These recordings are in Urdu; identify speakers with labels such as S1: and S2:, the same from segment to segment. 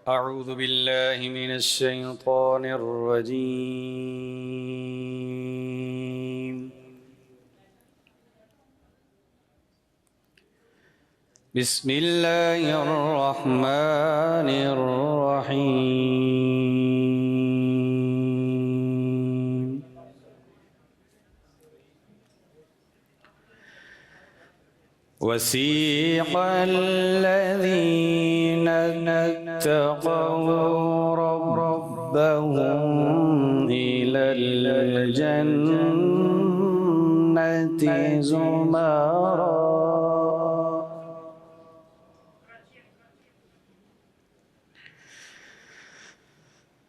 S1: أعوذ بالله من الشيطان الرجيم. بسم الله الرحمن الرحيم. وسيق الذين اتقوا ربهم إلى الجنة زمرا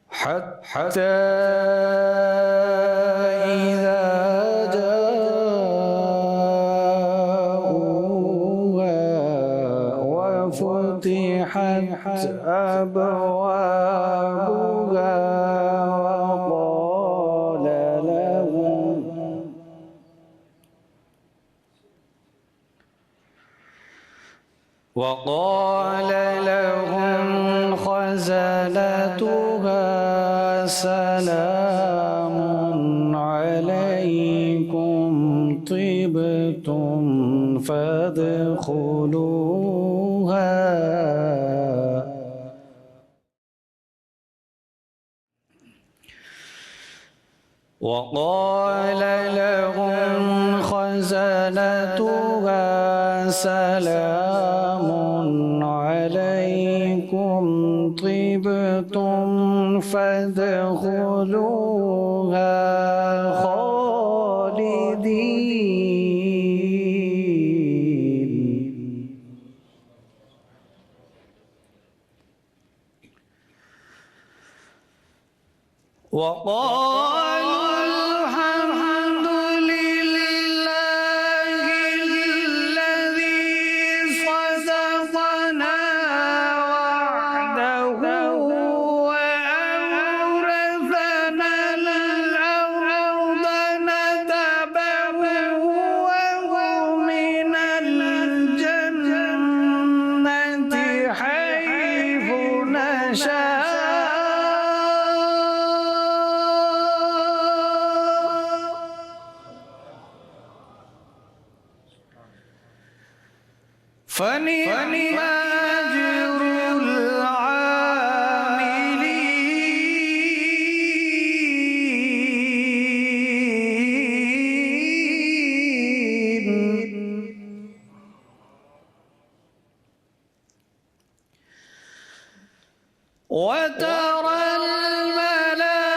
S1: حتى إذا جاءوها وفتحت أبوابها وقال لهم خزنتها سلام عليكم طبتم فادخلوها وقال لهم خزنتها سلام عليكم طبتم فادخلوها خالدين. وقالوا الحمد لله الذي صدقنا وعده وأورثنا الأرض نتبوأ من الجنة حيث نشاء فنعم أجر العاملين. وترى الملائكة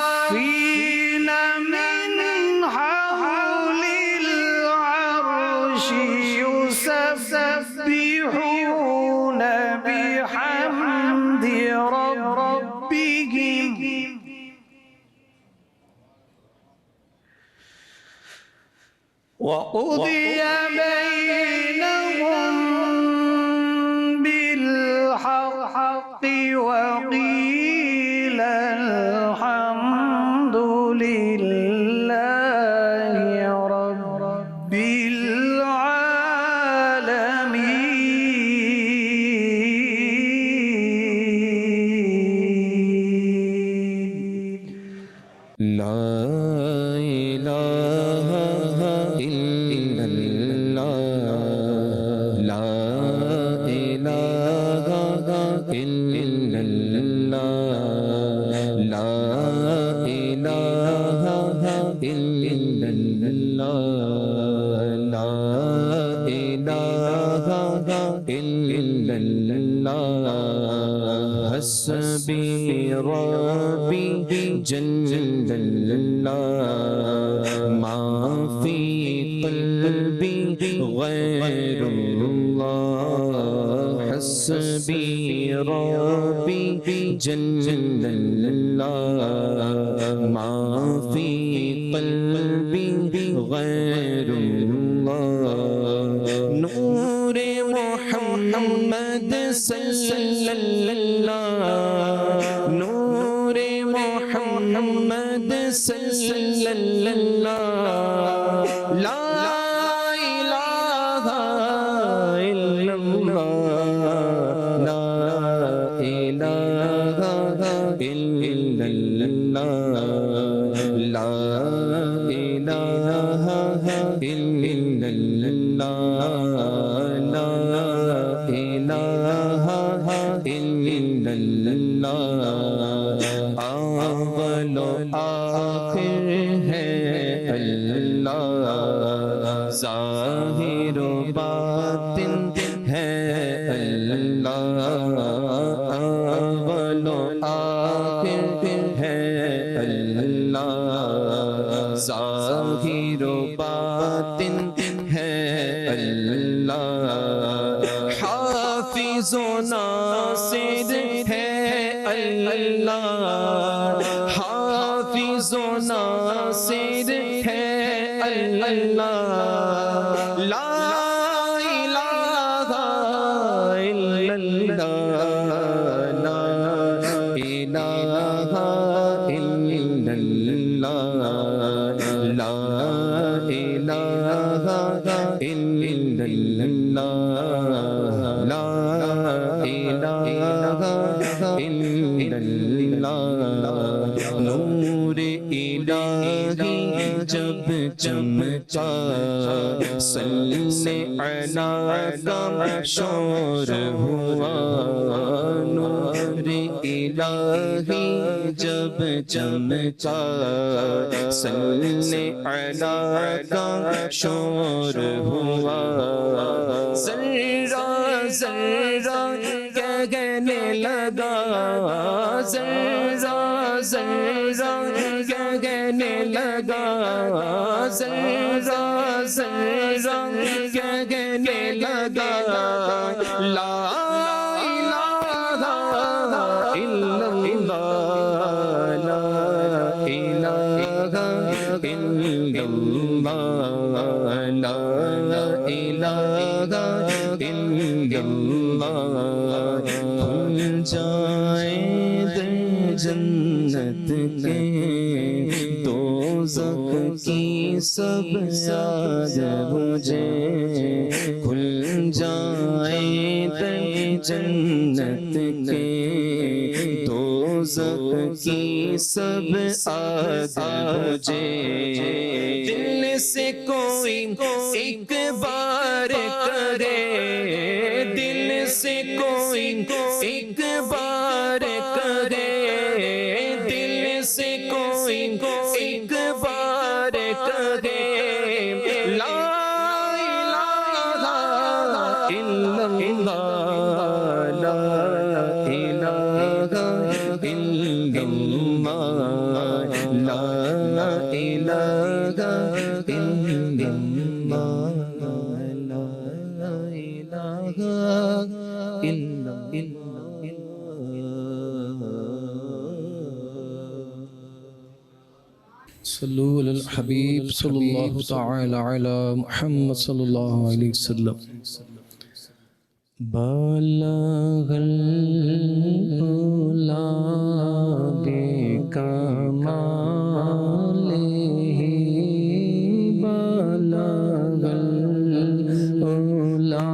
S1: حافين من حول العرش يسبحون بحمد ربهم وقضي بينهم بالحق وقيل الحمد لله رب العالمين.
S2: لا إله إلا الله لا إله إلا الله لا إله إلا الله لا إله إلا الله حسبي ربي جل الله ما في قلبي غير الله حسبي ربي جل الله ما في قلبي غير الله نور محمد صلى الله نور محمد صلى الله اللہ اول و آخر ہے اللہ ظاہر و باطن ہے اللہ اول و آخر ہے اللہ ظاہر و باطن ہے اللہ حافظ و ناصر ہے اللہ حافظ و ناصر ہے اللہ لا الہ الا اللہ لا الہ الا اللہ لا الہ الا اللہ لا الہ الا اللہ نور الہی جب چمکا صلی علی کا شور ہوا نور الہی جب چمکا صلی علی کا شور ہوا ذرہ ذرہ کہنے لگا ذرہ ذرہ کہنے لگا ذرہ ذرہ کہنے لگا لا الہ الا اللہ لا الہ الا اللہ لا الہ الا اللہ کھل جائیں در جنت کے دوزخ کی سب یاد مجھے کھل جائیں در جنت کے دوزخ کی سب یاد مجھے دل سے کوئی ایک بار کرے دل سے کوئی ایک بار کرے دل سے کوئی ایک بار کرے لا الہ الا اللہ لا الہ الا اللہ لا الہ الا اللہ لا الہ الا
S3: صلو علی الحبیب صلی اللہ تعالی علی محمد صلی اللہ علیہ وسلم بلغ العلا بکمالہ بلغ العلا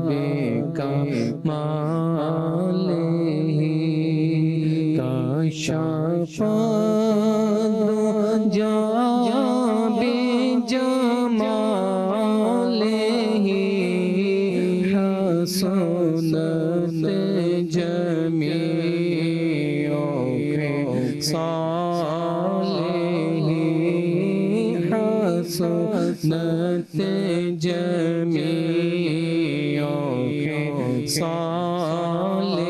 S3: بکمالہ کشف حسنت جمیع خصالہ حسنت جمیع خصالہ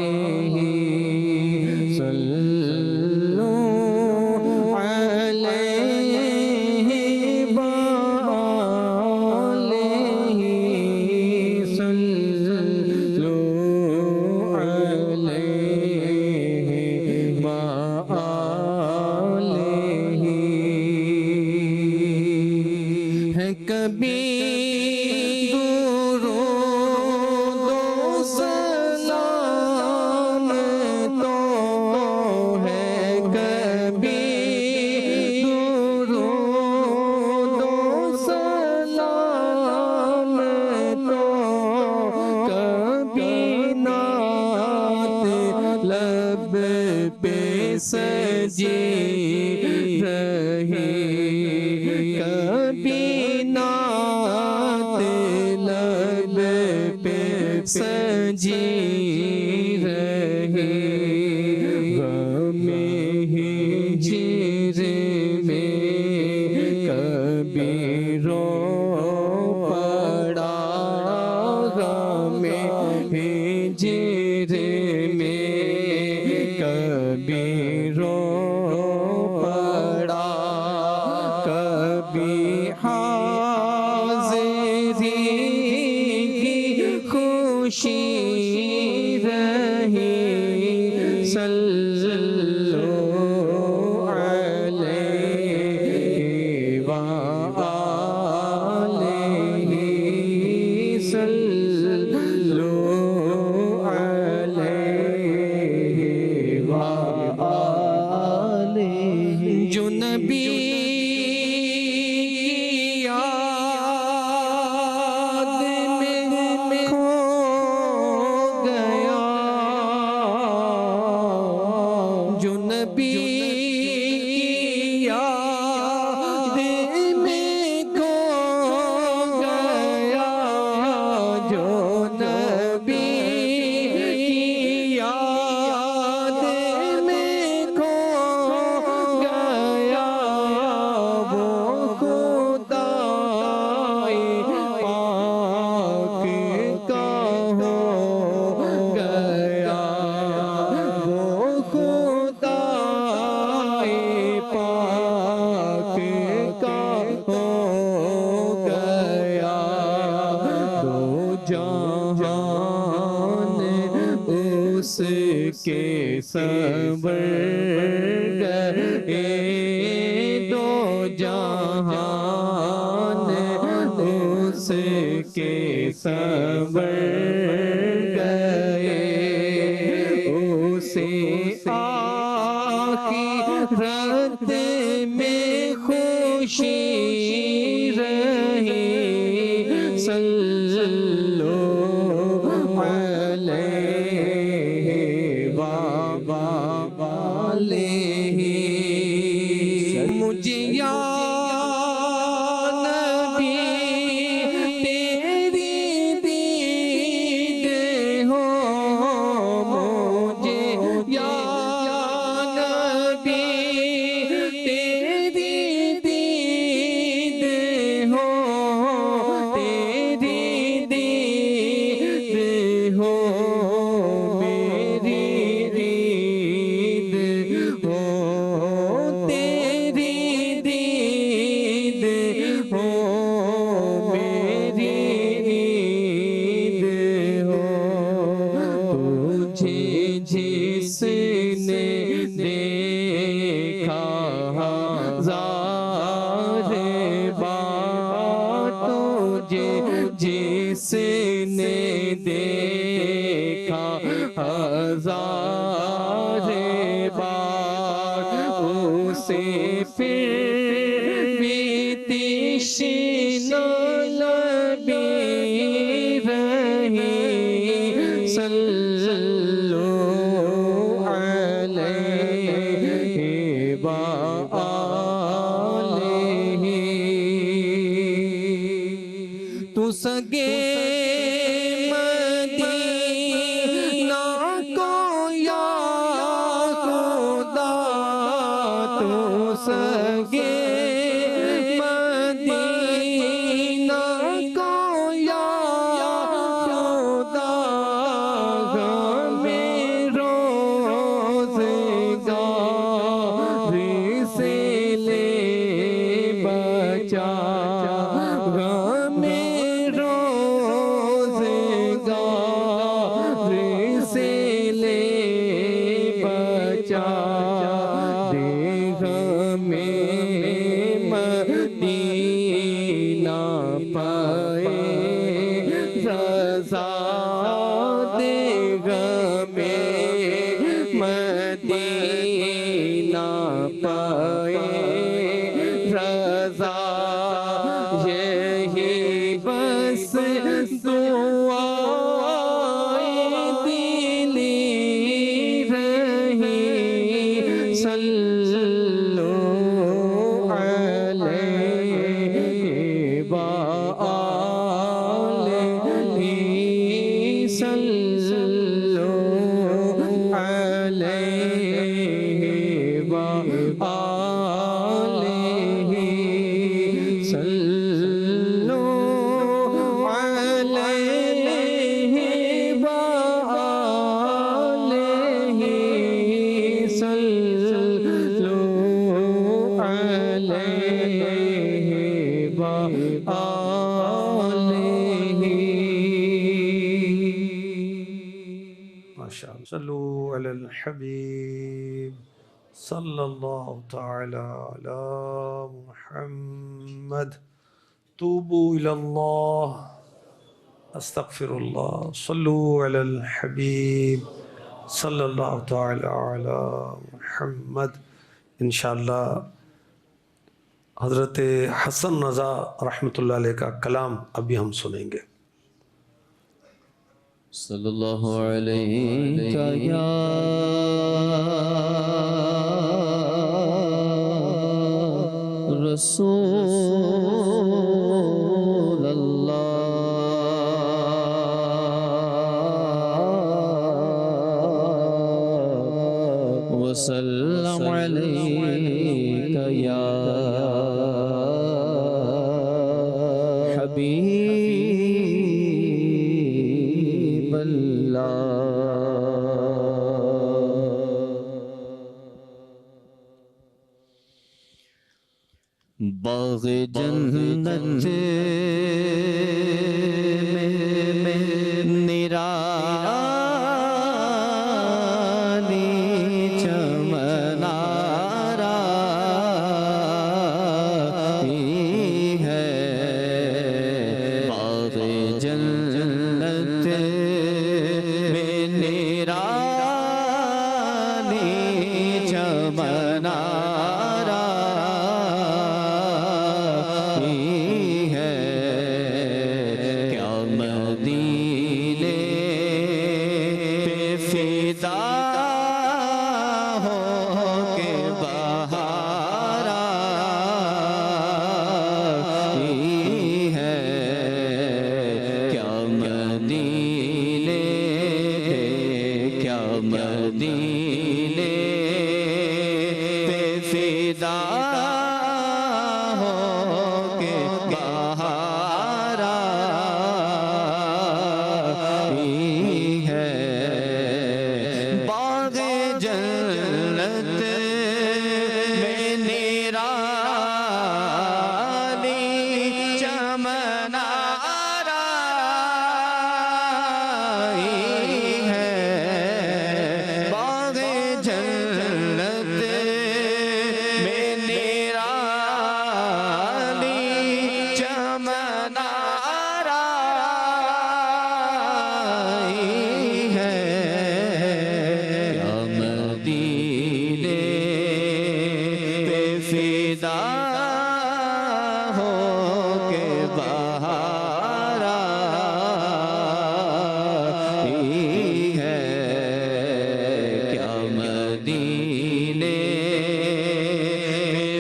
S3: سجی رہی کبھی نعت لب پہ سجی رہی
S2: میں ہجر میں کبھی رو پڑا کبھی حاضری کی خوشی رہی صلو علیہ وآلہ صلو علیہ وآلہ جو نبی اس کے صبر گئے دو جہان اس کے صبر گئے اسے آخرت میں خوشی رہی صلو مجھے یا نبی تیری دید ہو مجھے یا نبی تیری دید ہو تیری دید ہو میری دید ہو جس نے دیکھا ہزار بار تجھے جس نے دیکھا ہزار بار اسے پھر بھی تشنہ لبی رہی صلو علیہ وآلہ تو سگے مدینہ کو یا خدا تو سگے مدینہ کو یا خدا مدینہ پائے رضا دے غمِ مدینہ پائے رضا یہی بس دعا دلی رہی صلو صلو علیہ
S1: ماشاءاللہ صلو علی الحبیب صلی اللہ تعالی علی محمد توبوا الی اللہ استغفر اللہ صلو علی الحبیب صلی اللہ تعالی علی محمد. انشاءاللہ حضرت حسن رضا رحمۃ اللہ علیہ کا کلام ابھی ہم سنیں گے.
S2: صلی اللہ علیہ یا رسول اللہ وسلم علیک یا حبیب باغ جنت میں نرالی چمنارا ہے باغ جنت میں نرالی چمنارا مدینے پہ فدا ہو کے بہار آئی ہے باغ جنت میں نرالی چمن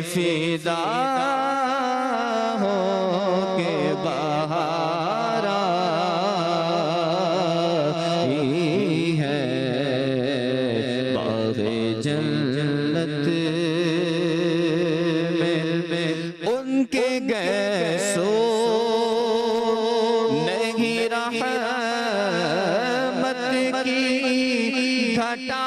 S2: فدا ہو کے بہار آئی ہے باغ جنت میں ان کے گیسو نہیں رحمت کی گھٹا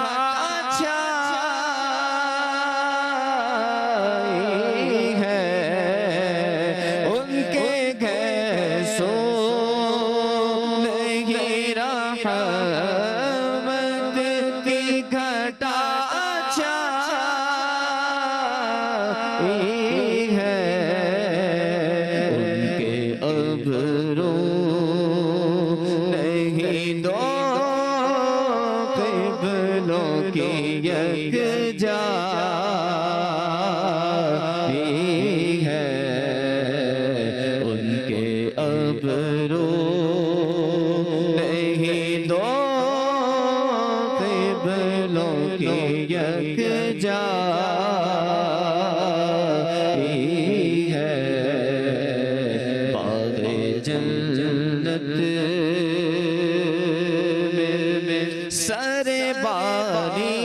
S2: سر باری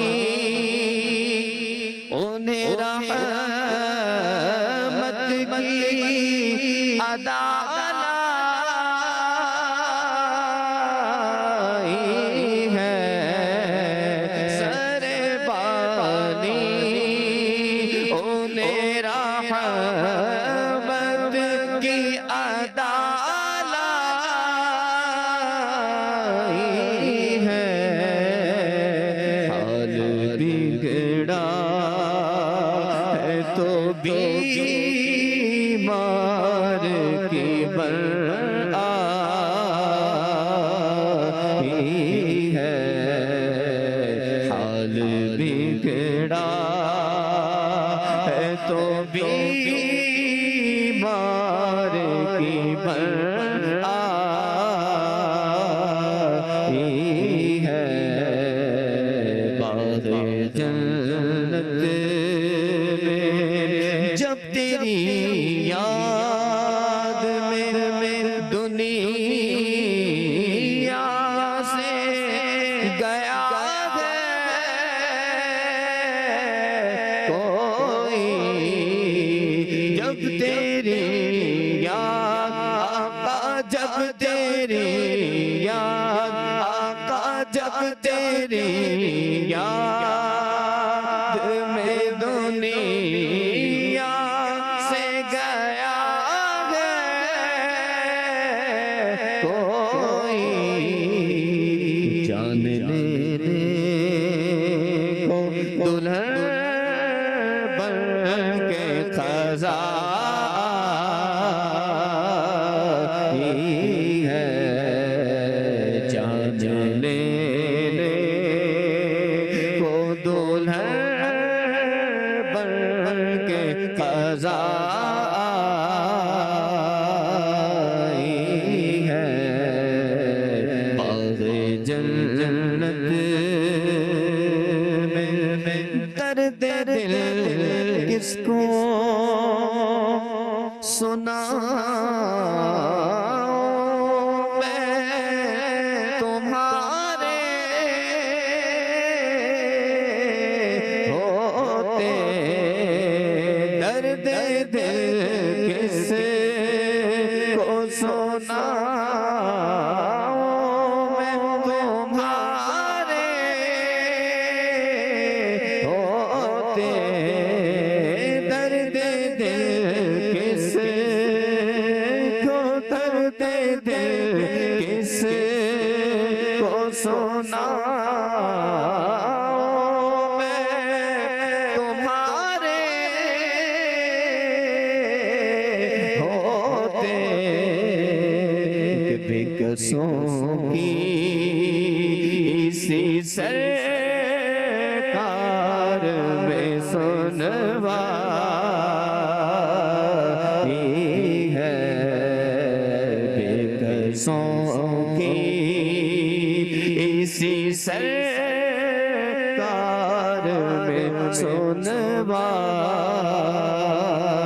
S2: انہیں رحمت کی ادا ہے سر باری ہے باغ جنت میں جب تیری یاد میں دنیا سے گیا ہے کوئی جب تیری یاد آقا جب تیری یاد آقا جب تیری یاد میں دنیا سے گیا ہے کوئی جان لینے کو دلہن بن کے خزائی ہے جان لینے کو دلہن بن کے خزائی ہے باغ جنت میں درد دل کس کو سناؤں میں تمہارے ہوتے درد دل کس کو سناؤں میں تمہارے ہوتے درد دل کس کو درد دل کس کو سناؤں میں تمہارے ہوتے بےکسوں کی اسی سرکار میں سنوائی ہے بےکسوں کی اسی سرکار میں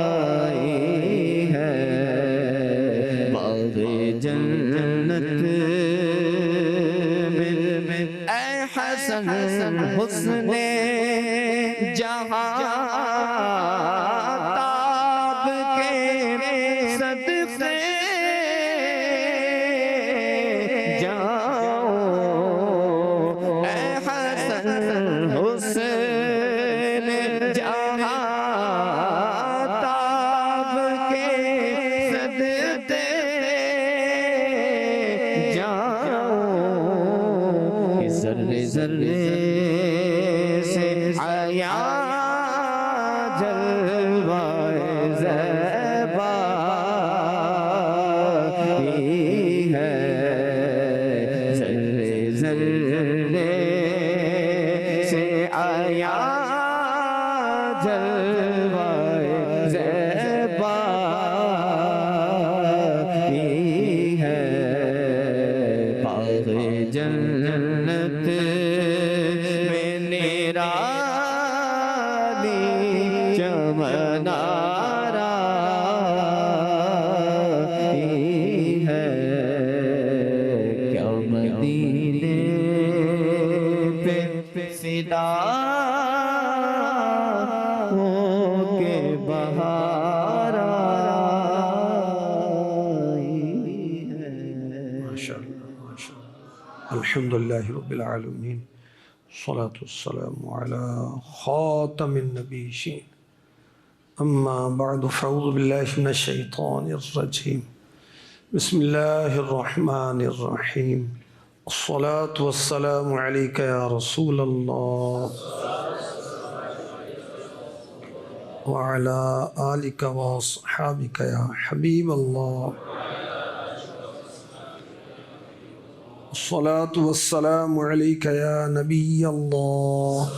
S2: سنوائی ہے باغ جنت میں اے حسن حسن جہاں تاب کے صدقے جاؤ اے حسن حسن جہاں تاب کے صدقے جاؤ ذرے ذرے سے آیا جلوہ زیبائی ہے ذرے ذرے سے آیا جلوہ زیبائی ہے باغ جنت میں نرالی چمن آرائی ہے کیا مدینے پہ فدا ہو کے بہار آئی ہے
S1: ماشاءاللہ ماشاءاللہ الحمدللہ رب العالمین الصلاة والسلام على خاتم النبیین اما بعد فاعوذ باللہ من الشیطان الرجیم بسم اللہ الرحمن الرحیم الصلاة والسلام علیک یا رسول اللہ وعلى آلك وصحابك يا حبيب الله الصلاة والسلام عليك يا نبي الله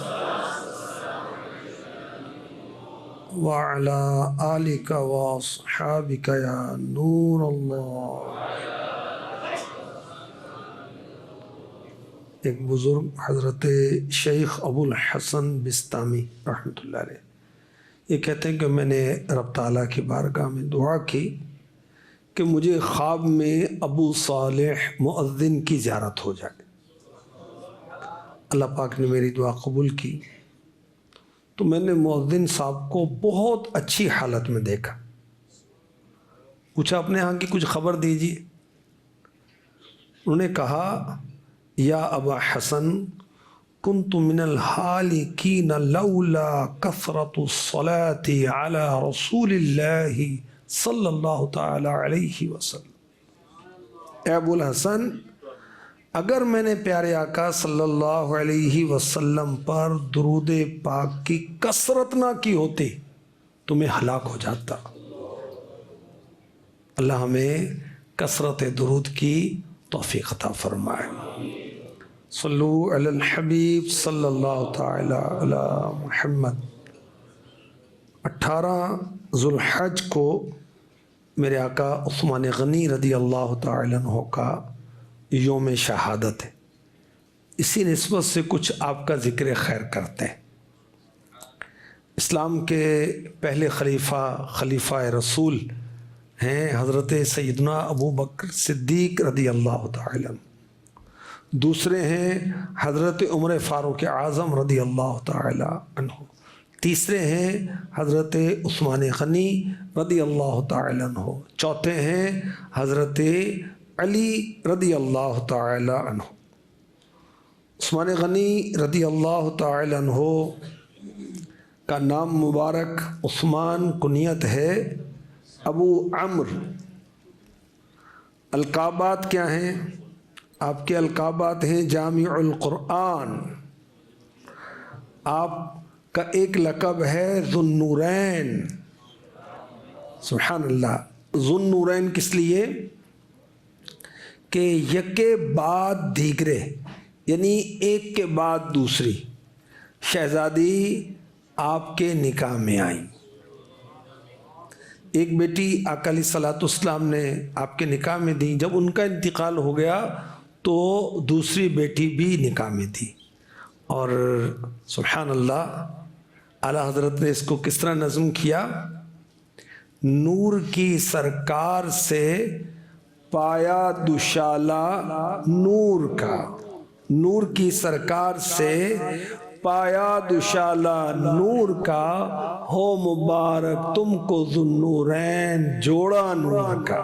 S1: وعلى آلك وصحابك يا نور الله ایک بزرگ حضرت شیخ ابو الحسن بستامی رحمۃ اللہ علیہ یہ کہتے ہیں کہ میں نے رب تعالیٰ کی بارگاہ میں دعا کی کہ مجھے خواب میں ابو صالح مؤذن کی زیارت ہو جائے۔ اللہ پاک نے میری دعا قبول کی تو میں نے مؤذن صاحب کو بہت اچھی حالت میں دیکھا۔ پوچھا اپنے یہاں کی کچھ خبر دیجیے۔ انہوں نے کہا یا ابا حسن کنت من الحالکین لولا کثرت الصلاة علی رسول اللہ صلی اللہ تعالی علیہ وسلم۔ اے ابو الحسن اگر میں نے پیارے آقا صلی اللہ علیہ وسلم پر درود پاک کی کثرت نہ کی ہوتی تو میں ہلاک ہو جاتا۔ اللہ ہمیں کثرت درود کی توفیق عطا فرمائے۔ صلو علی الحبیب صلی اللہ تعالی علی محمد۔ 18 ذو الحج کو میرے آقا عثمان غنی رضی اللہ تعالی عنہ کا یوم شہادت ہے، اسی نسبت سے کچھ آپ کا ذکر خیر کرتے ہیں۔ اسلام کے پہلے خلیفہ رسول ہیں حضرت سیدنا ابو بکر صدیق رضی اللہ تعالی عنہ، دوسرے ہیں حضرت عمر فاروق اعظم رضی اللہ تعالی عنہ، تیسرے ہیں حضرت عثمان غنی رضی اللہ تعالی عنہ، چوتھے ہیں حضرت علی رضی اللہ تعالی عنہ۔ عثمان غنی رضی اللہ تعالی عنہ کا نام مبارک عثمان، کنیت ہے ابو عمرو۔ القابات کیا ہیں آپ کے؟ القابات ہیں جامع القرآن، آپ کا ایک لقب ہے ذو النورین۔ سبحان اللہ، ذو النورین کس لیے کہ یکے بعد دیگرے، یعنی ایک کے بعد دوسری شہزادی آپ کے نکاح میں آئیں۔ ایک بیٹی آقا علیہ الصلوۃ والسلام نے آپ کے نکاح میں دی، جب ان کا انتقال ہو گیا تو دوسری بیٹی بھی نکاح میں تھی۔ اور سبحان اللہ، اعلیٰ حضرت نے اس کو کس طرح نظم کیا؟ نور کی سرکار سے پایا دشالہ نور کا، نور کی سرکار سے پایا دشالہ نور کا، ہو مبارک تم کو ذو النورین جوڑا نور کا۔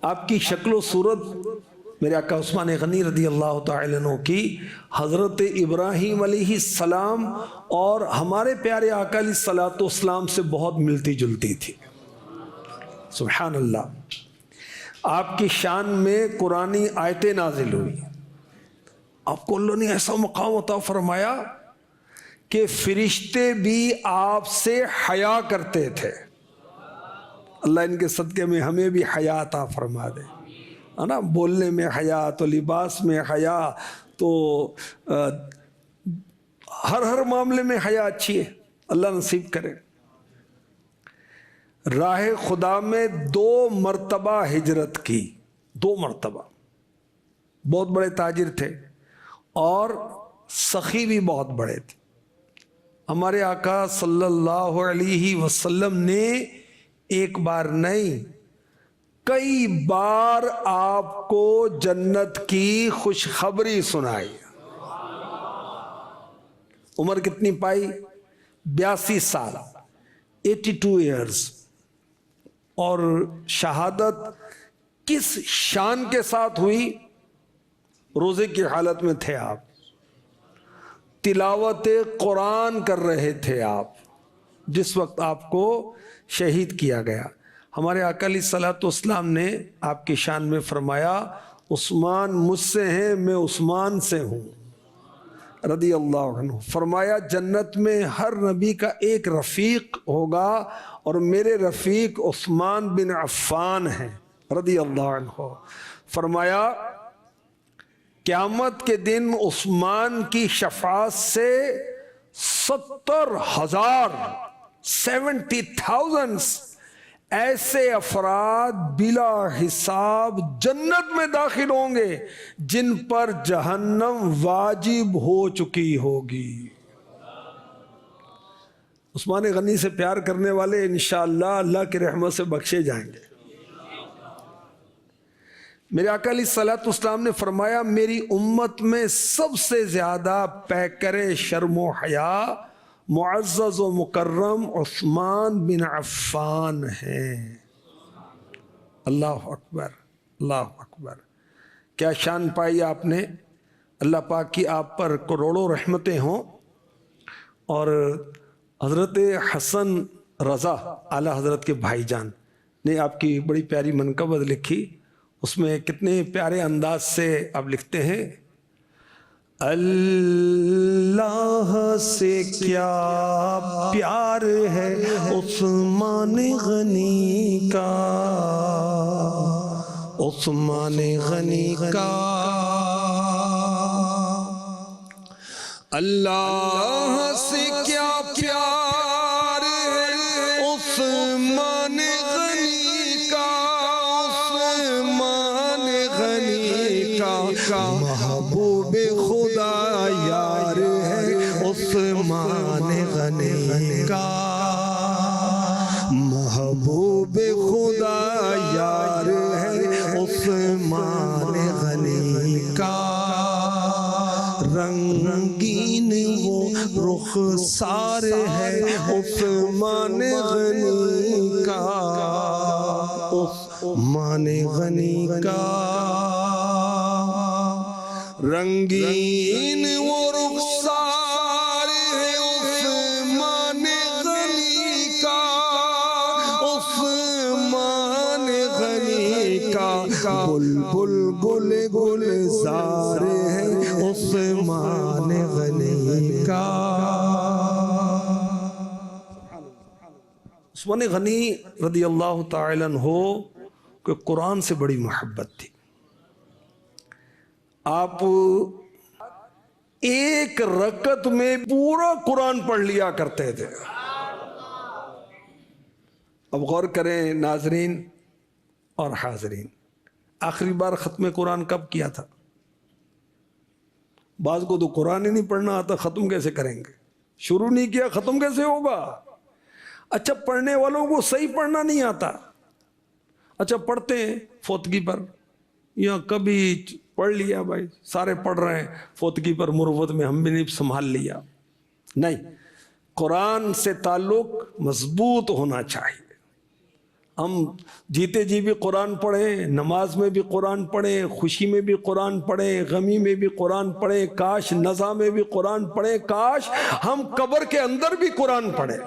S1: آپ کی شکل و صورت میرے آقا عثمان غنی رضی اللہ تعالی عنہ کی حضرت ابراہیم علیہ السلام اور ہمارے پیارے آقا علیہ الصلوۃ والسلام سے بہت ملتی جلتی تھی۔ سبحان اللہ، آپ کی شان میں قرآنی آیتیں نازل ہوئی، آپ کو اللہ نے ایسا مقام عطا فرمایا کہ فرشتے بھی آپ سے حیا کرتے تھے۔ اللہ ان کے صدقے میں ہمیں بھی حیا عطا فرما دے، ہے نا، بولنے میں حیا تو لباس میں حیا تو ہر معاملے میں حیا اچھی ہے، اللہ نصیب کرے۔ راہ خدا میں 2 مرتبہ ہجرت کی، 2 مرتبہ، بہت بڑے تاجر تھے اور سخی بھی بہت بڑے تھے۔ ہمارے آقا صلی اللہ علیہ وسلم نے ایک بار نہیں کئی بار آپ کو جنت کی خوشخبری سنائی۔ عمر کتنی پائی؟ 82 سال، 82 ایئرز، اور شہادت کس شان کے ساتھ ہوئی؟ روزے کی حالت میں تھے آپ، تلاوت قرآن کر رہے تھے آپ جس وقت آپ کو شہید کیا گیا۔ ہمارے آقا علیہ الصلوۃ والسلام نے آپ کی شان میں فرمایا عثمان مجھ سے ہیں، میں عثمان سے ہوں رضی اللہ عنہ۔ فرمایا جنت میں ہر نبی کا ایک رفیق ہوگا اور میرے رفیق عثمان بن عفان ہیں رضی اللہ عنہ۔ فرمایا قیامت کے دن عثمان کی شفاعت سے 70,000 70,000 ایسے افراد بلا حساب جنت میں داخل ہوں گے جن پر جہنم واجب ہو چکی ہوگی۔ عثمان غنی سے پیار کرنے والے انشاءاللہ اللہ کی رحمت سے بخشے جائیں گے۔ میرے آقا علیہ الصلوۃ والسلام نے فرمایا میری امت میں سب سے زیادہ پیکر شرم و حیا معزز و مکرم عثمان بن عفان ہیں۔ اللہ اکبر، اللہ اکبر، کیا شان پائی آپ نے۔ اللہ پاک کی آپ پر کروڑوں رحمتیں ہوں۔ اور حضرت حسن رضا اعلیٰ حضرت کے بھائی جان نے آپ کی بڑی پیاری منقبت لکھی، اس میں کتنے پیارے انداز سے آپ لکھتے ہیں، اللہ سے کیا پیار ہے عثمان غنی کا، عثمان غنی کا، اللہ سے کیا پیار ہے عثمان غنی کا، عثمان غنی کا، محبوب خدا یار ہے عثمان غنی کا، محبوب خدا یار ہے عثمان غنی کا، رنگین وہ رخسار ہے عثمان غنی کا، عثمان غنی کا، رنگین وہ رخسار ہے عثمان غنی کا، عثمان غنی کا، بلبل گل گلزار ہے عثمان غنی کا۔ عثمان غنی رضی اللہ تعالی عنہ کو قرآن سے بڑی محبت تھی۔ آپ ایک رکعت میں پورا قرآن پڑھ لیا کرتے تھے۔ اب غور کریں ناظرین اور حاضرین، آخری بار ختم قرآن کب کیا تھا؟ بعض کو تو قرآن ہی نہیں پڑھنا آتا، ختم کیسے کریں گے؟ شروع نہیں کیا ختم کیسے ہوگا؟ اچھا پڑھنے والوں کو صحیح پڑھنا نہیں آتا، اچھا پڑھتے ہیں فوتگی پر، یا کبھی پڑھ لیا، بھائی سارے پڑھ رہے ہیں فوتگی پر مروت میں ہم بھی نہیں سنبھال لیا۔ نہیں، قرآن سے تعلق مضبوط ہونا چاہیے۔ ہم جیتے جی بھی قرآن پڑھیں، نماز میں بھی قرآن پڑھیں، خوشی میں بھی قرآن پڑھیں، غمی میں بھی قرآن پڑھیں، کاش نزا میں بھی قرآن پڑھیں، کاش ہم قبر کے اندر بھی قرآن پڑھیں،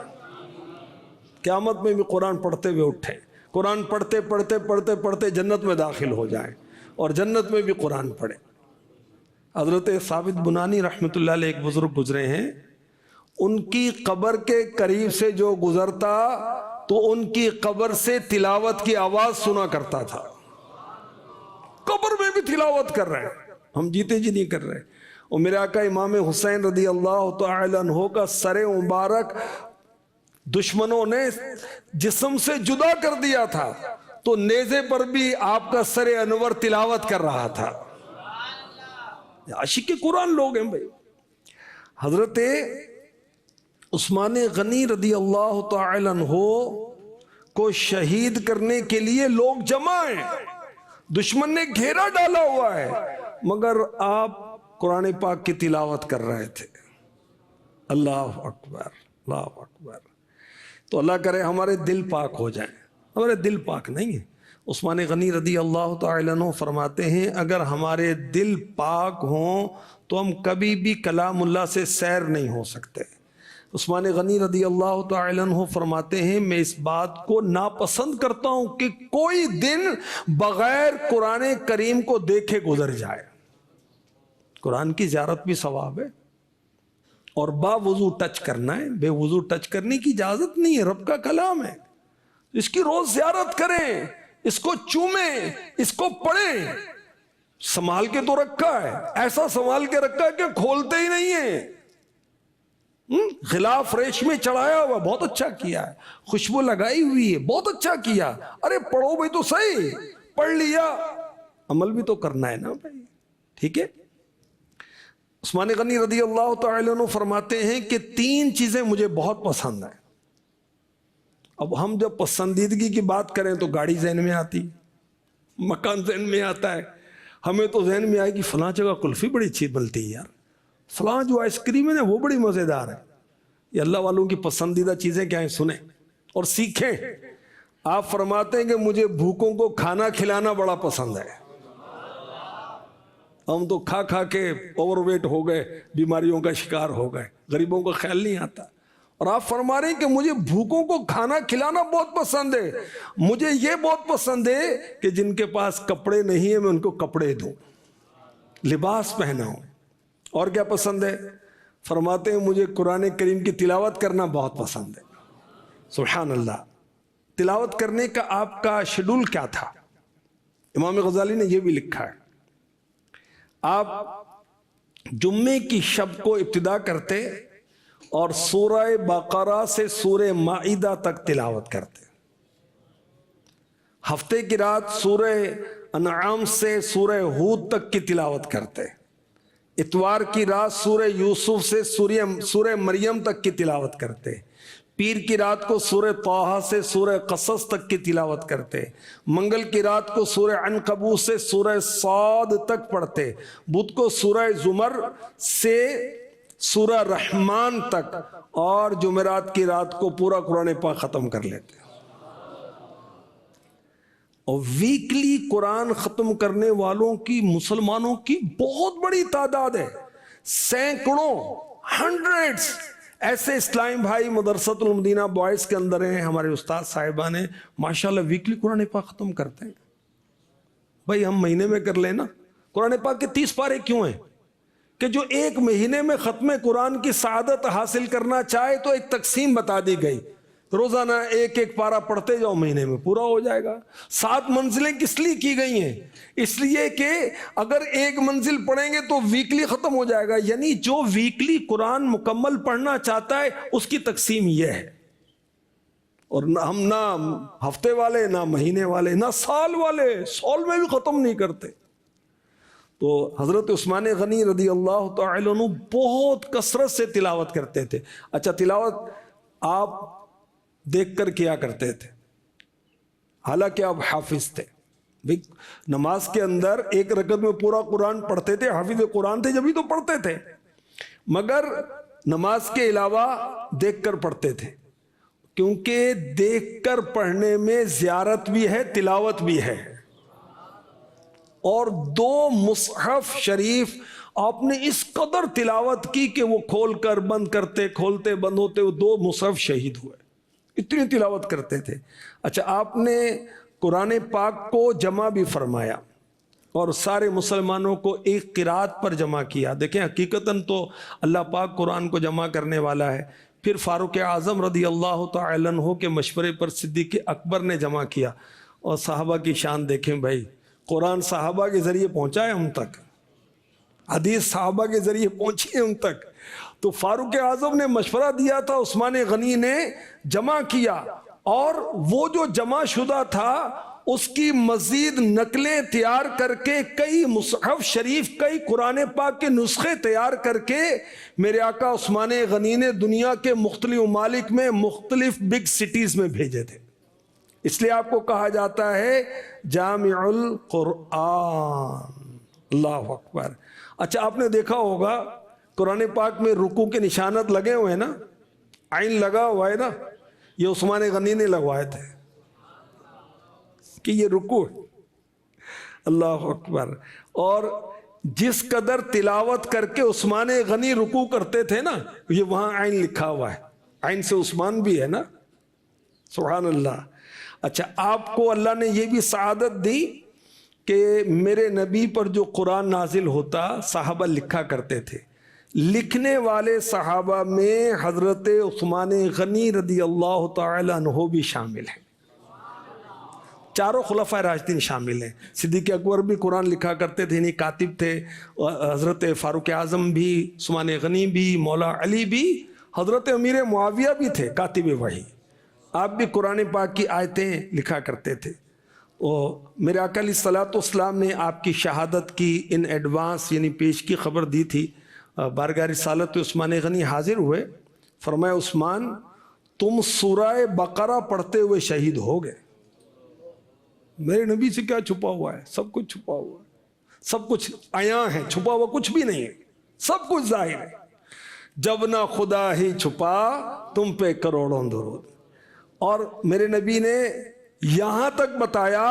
S1: قیامت میں بھی قرآن پڑھتے ہوئے اٹھیں، قرآن پڑھتے پڑھتے پڑھتے پڑھتے جنت میں داخل ہو جائیں اور جنت میں بھی قرآن پڑھیں۔ حضرت ثابت بنانی رحمۃ اللہ علیہ ایک بزرگ گزرے ہیں، ان کی قبر کے قریب سے جو گزرتا تو ان کی قبر سے تلاوت کی آواز سنا کرتا تھا۔ قبر میں بھی تلاوت کر رہے ہیں، ہم جیتے جی نہیں کر رہے۔ اور میرے آقا امام حسین رضی اللہ تعالی عنہ کا سر مبارک دشمنوں نے جسم سے جدا کر دیا تھا، تو نیزے پر بھی آپ کا سر انور تلاوت کر رہا تھا۔ عاشق قرآن لوگ ہیں بھائی۔ حضرت عثمان غنی رضی اللہ تعالی عنہ کو شہید کرنے کے لیے لوگ جمع ہیں، دشمن نے گھیرا ڈالا ہوا ہے، مگر آپ قرآن پاک کی تلاوت کر رہے تھے۔ اللہ اکبر، اللہ اکبر۔ تو اللہ کرے ہمارے دل پاک ہو جائیں، ہمارے دل پاک نہیں ہیں۔ عثمان غنی رضی اللہ تعالی عنہ فرماتے ہیں اگر ہمارے دل پاک ہوں تو ہم کبھی بھی کلام اللہ سے سیر نہیں ہو سکتے۔ عثمان غنی رضی اللہ تعالی عنہ فرماتے ہیں میں اس بات کو ناپسند کرتا ہوں کہ کوئی دن بغیر قرآن کریم کو دیکھے گزر جائے۔ قرآن کی زیارت بھی ثواب ہے، اور با وضو ٹچ کرنا ہے، بے وضو ٹچ کرنے کی اجازت نہیں ہے، رب کا کلام ہے، اس کی روز زیارت کریں، اس کو چومیں، اس کو پڑھیں۔ سنبھال کے تو رکھا ہے، ایسا سنبھال کے رکھا ہے کہ کھولتے ہی نہیں ہیں۔ غلاف ریشمی چڑھایا ہوا، بہت اچھا کیا ہے، خوشبو لگائی ہوئی ہے، بہت اچھا کیا، ارے پڑھو بھائی تو صحیح، پڑھ لیا، عمل بھی تو کرنا ہے نا بھائی، ٹھیک ہے۔ عثمان غنی رضی اللہ تعالی عنہ فرماتے ہیں کہ 3 چیزیں مجھے بہت پسند ہیں۔ اب ہم جب پسندیدگی کی بات کریں تو گاڑی ذہن میں آتی، مکان ذہن میں آتا ہے، ہمیں تو ذہن میں آئے گی فلاں جگہ کلفی بڑی اچھی ملتی ہے یار، فلاں جو آئس کریم ہے نا وہ بڑی مزیدار ہے۔ یہ اللہ والوں کی پسندیدہ چیزیں کیا ہیں، سنیں اور سیکھیں۔ آپ فرماتے ہیں کہ مجھے بھوکوں کو کھانا کھلانا بڑا پسند ہے، ہم تو کھا کھا کے اوور ویٹ ہو گئے، بیماریوں کا شکار ہو گئے، غریبوں کا خیال نہیں آتا۔ اور آپ فرما رہے ہیں کہ مجھے بھوکوں کو کھانا کھلانا بہت پسند ہے، مجھے یہ بہت پسند ہے کہ جن کے پاس کپڑے نہیں ہیں میں ان کو کپڑے دوں، لباس پہناؤں۔ اور کیا پسند ہے؟ فرماتے ہیں مجھے قرآن کریم کی تلاوت کرنا بہت پسند ہے۔ سبحان اللہ، تلاوت کرنے کا آپ کا شیڈول کیا تھا؟ امام غزالی نے یہ بھی لکھا ہے، آپ جمعے کی شب کو ابتدا کرتے اور سورہ بقرہ سے سورہ مائدہ تک تلاوت کرتے، ہفتے کی رات سورہ انعام سے سورہ ہود تک کی تلاوت کرتے، اتوار کی رات سورہ یوسف سے سورہ مریم تک کی تلاوت کرتے، پیر کی رات کو سورہ طٰہٰ سے سورہ قصص تک کی تلاوت کرتے، منگل کی رات کو سورہ عنکبوت سے سورہ صاد تک پڑھتے، بدھ کو سورہ زمر سے سورہ رحمان تک، اور جمعرات کی رات کو پورا قرآن پاک ختم کر لیتے۔ اور ویکلی قرآن ختم کرنے والوں کی مسلمانوں کی بہت بڑی تعداد ہے، سینکڑوں، ہنڈریڈز ایسے اسلامی بھائی مدرسۃ المدینہ بوائز کے اندر ہیں، ہمارے استاد صاحبان ہیں ماشاءاللہ ویکلی قرآن پاک ختم کرتے ہیں۔ بھائی ہم مہینے میں کر لیں نا، قرآن پاک کے 30 پارے کیوں ہیں؟ کہ جو ایک مہینے میں ختم قرآن کی سعادت حاصل کرنا چاہے تو ایک تقسیم بتا دی گئی، روزانہ ایک ایک پارہ پڑھتے جاؤ، مہینے میں پورا ہو جائے گا۔ 7 منزلیں کس لیے کی گئی ہیں؟ اس لیے کہ اگر ایک منزل پڑھیں گے تو ویکلی ختم ہو جائے گا، یعنی جو ویکلی قرآن مکمل پڑھنا چاہتا ہے اس کی تقسیم یہ ہے۔ اور ہم نہ ہفتے والے، نہ مہینے والے، نہ سال والے، سال میں بھی ختم نہیں کرتے۔ تو حضرت عثمان غنی رضی اللہ تعالی عنہ بہت کثرت سے تلاوت کرتے تھے۔ اچھا، تلاوت آپ دیکھ کر کیا کرتے تھے، حالانکہ آپ حافظ تھے، نماز کے اندر ایک رکعت میں پورا قرآن پڑھتے تھے، حافظ قرآن تھے جبھی تو پڑھتے تھے، مگر نماز کے علاوہ دیکھ کر پڑھتے تھے، کیونکہ دیکھ کر پڑھنے میں زیارت بھی ہے، تلاوت بھی ہے۔ اور 2 مصحف شریف آپ نے اس قدر تلاوت کی کہ وہ کھول کر بند کرتے، کھولتے بند ہوتے، وہ 2 مصحف شہید ہوئے، اتنی تلاوت کرتے تھے۔ اچھا، آپ نے قرآن پاک کو جمع بھی فرمایا اور سارے مسلمانوں کو ایک قرات پر جمع کیا۔ دیکھیں حقیقتاً تو اللہ پاک قرآن کو جمع کرنے والا ہے۔ پھر فاروق اعظم رضی اللہ تعالی عنہ کے مشورے پر صدیق اکبر نے جمع کیا۔ اور صحابہ کی شان دیکھیں بھائی، قرآن صحابہ کے ذریعے پہنچا ہے ہم تک، حدیث صحابہ کے ذریعے پہنچی ہے ہم تک۔ تو فاروق اعظم نے مشورہ دیا تھا، عثمان غنی نے جمع کیا، اور وہ جو جمع شدہ تھا اس کی مزید نقلیں تیار کر کے کئی مصحف شریف، کئی قرآن پاک کے نسخے تیار کر کے میرے آقا عثمان غنی نے دنیا کے مختلف ممالک میں، مختلف بگ سٹیز میں بھیجے تھے۔ اس لیے آپ کو کہا جاتا ہے جامع القرآن۔ اللہ اکبر۔ اچھا، آپ نے دیکھا ہوگا قرآن پاک میں رکوع کے نشانات لگے ہوئے ہیں نا، عین لگا ہوا ہے نا، یہ عثمان غنی نے لگوائے تھے کہ یہ رکوع ہے۔ اللہ اکبر۔ اور جس قدر تلاوت کر کے عثمان غنی رکوع کرتے تھے نا، یہ وہاں عین لکھا ہوا ہے، عین سے عثمان بھی ہے نا، سبحان اللہ۔ اچھا، آپ کو اللہ نے یہ بھی سعادت دی کہ میرے نبی پر جو قرآن نازل ہوتا صحابہ لکھا کرتے تھے، لکھنے والے صحابہ میں حضرت عثمان غنی رضی اللہ تعالی عنہ بھی شامل ہیں، چاروں خلفائے راشدین شامل ہیں۔ صدیق اکبر بھی قرآن لکھا کرتے تھے، یعنی کاتب تھے، حضرت فاروق اعظم بھی، عثمان غنی بھی، مولا علی بھی، حضرت امیر معاویہ بھی تھے کاتب وحی، آپ بھی قرآن پاک کی آیتیں لکھا کرتے تھے۔ اور میرے آقا علیہ الصلوۃ والسلام نے آپ کی شہادت کی ان ایڈوانس یعنی پیش کی خبر دی تھی۔ بارگاہ رسالت عثمان غنی حاضر ہوئے، فرمایا عثمان تم سورہ بقرہ پڑھتے ہوئے شہید ہو گئے۔ میرے نبی سے کیا چھپا ہوا ہے؟ سب کچھ چھپا ہوا ہے، سب کچھ عیاں ہے، چھپا ہوا کچھ بھی نہیں ہے، سب کچھ ظاہر ہے۔ جب نہ خدا ہی چھپا تم پہ کروڑوں درود۔ اور میرے نبی نے یہاں تک بتایا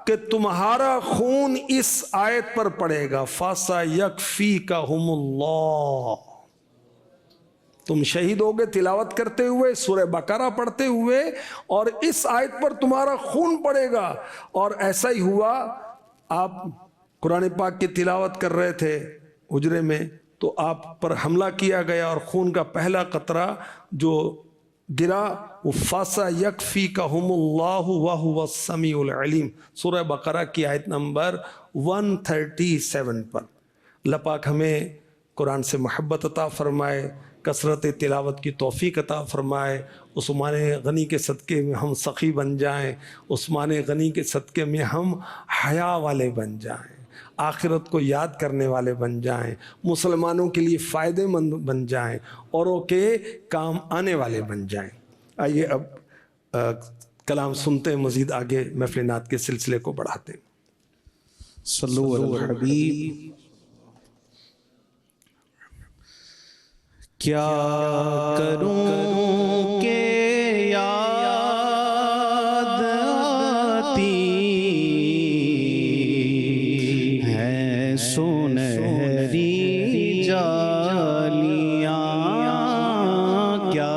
S1: کہ تمہارا خون اس آیت پر پڑے گا، فَسَيَكْفِيكَهُمُ اللَّهُ۔ تم شہید ہوگے تلاوت کرتے ہوئے، سورہ بقرہ پڑھتے ہوئے، اور اس آیت پر تمہارا خون پڑے گا۔ اور ایسا ہی ہوا، آپ قرآن پاک کی تلاوت کر رہے تھے حجرے میں، تو آپ پر حملہ کیا گیا اور خون کا پہلا قطرہ جو گرا وہ فَسَيَكْفِيكَهُمُ اللَّهُ وَهُوَ السَّمِيعُ الْعَلِيمُ، سورہ بقرہ کی آیت نمبر 137 پر۔ اللہ پاک ہمیں قرآن سے محبت عطا فرمائے، کثرت تلاوت کی توفیق عطا فرمائے، عثمان غنی کے صدقے میں ہم سخی بن جائیں، عثمان غنی کے صدقے میں ہم حیا والے بن جائیں، آخرت کو یاد کرنے والے بن جائیں، مسلمانوں کے لیے فائدے مند بن جائیں، اوروں کے کام آنے والے بن جائیں۔ آئیے اب کلام سنتے ہیں، مزید آگے محفل نعت کے سلسلے کو بڑھاتے ہیں۔
S3: صلو علی الحبیب۔
S2: کیا کروں کہ یاد آتی ہے سنہری جالیاں، کیا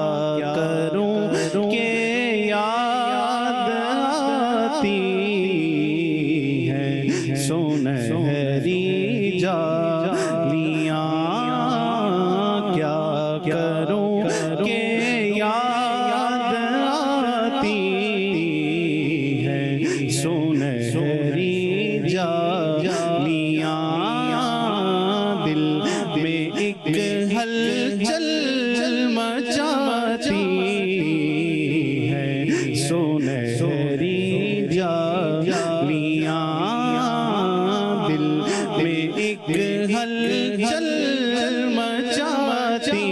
S2: کروں کہ یاد آتی ہے سنہری جالیاں، کروں کہ یاد آتی ہے سنہری جالیاں، دل میں ایک ہلچل مچاتی ہے سنہری جالیاں، دل میں ایک ہلچل مچاتی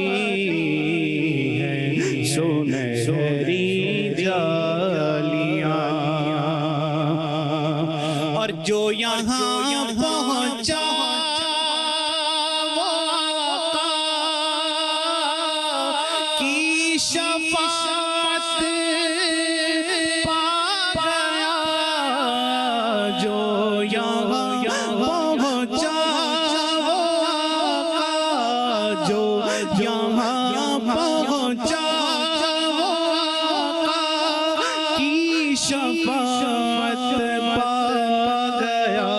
S2: ہے سنہری جالیاں۔ اور جو یہاں پہنچا وہ آقا کی شفاعت پا گیا، جو یہاں پہنچا وہ آقا، جو یہاں پہنچا وہ آقا کی شفاعت پا گیا،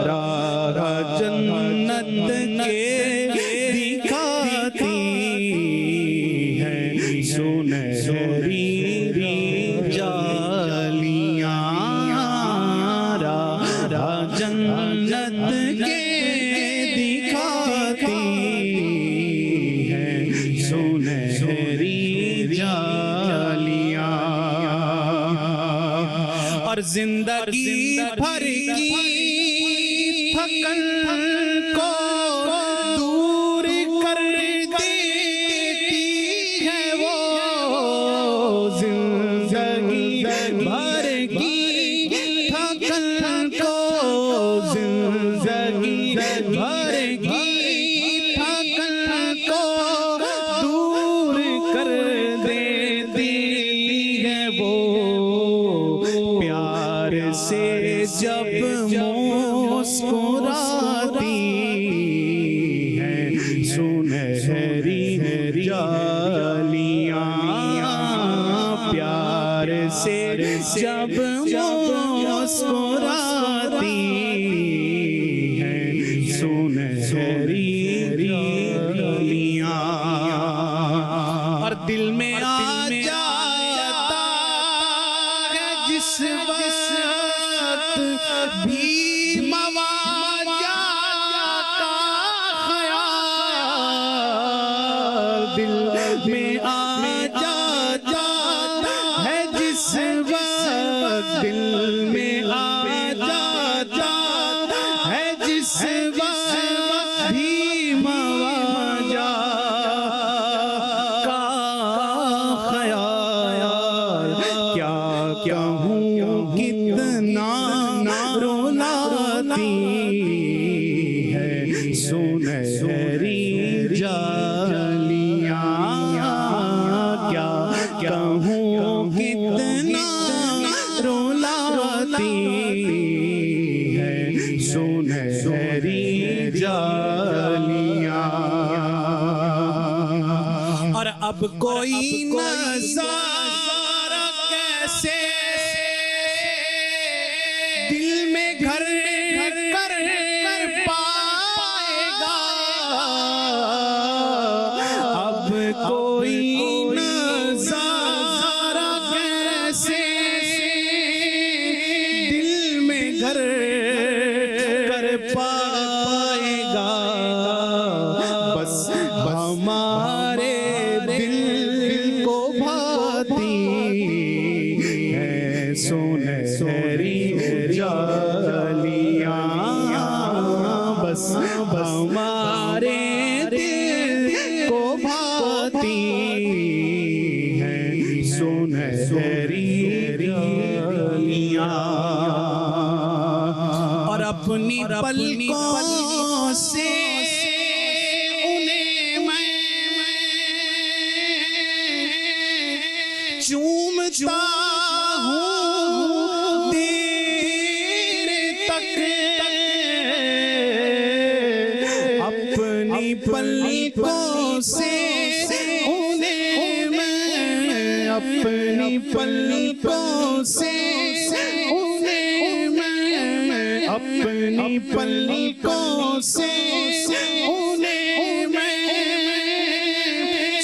S2: راہ جنت کے دکھاتی ہے سنہری جالیاں، راہ جنت کے دکھاتی ہے سنہری جالیاں۔ اور زندگی بھر کی تھکن کو دور کر دیتی ہے وہ، زندگی بھر کی تھکن کو، زندگی بھر کی تھکن کو دور کر دیتی ہے وہ، پیار سے جب مسکراتی ہے سنہری جالیاں، پیار سے جب مسکراتی ہے سنہری جالیاں۔ اور دل میں آ جاتا ہے جس وقت بھی مواجہ کا خیال، جس وقت بھی مواجہ کا خیال، کیا کہوں کتنا رولاتی ہے سنہری جالیاں، کیا کہوں کتنا رولاتی ہے سنہری جالیاں۔ اور اب کوئی نظارہ کیسے دل میں گھر کر پائے گا، اب کوئی نظارہ کیسے دل میں گھر کر پائے گا، بس ہمارے دل کو بھاتی ہے سنہری جالیاں، بس ہمارے دل کو بھاتی ہے سنہری جالیاں۔ اور اپنی پلکوں سے انہیں میں چومتا ہوں دیر تک، اپنی پلکوں سے انہیں میں، اپنی پلکوں سے انہیں میں، اپنی پلکوں سے انہیں میں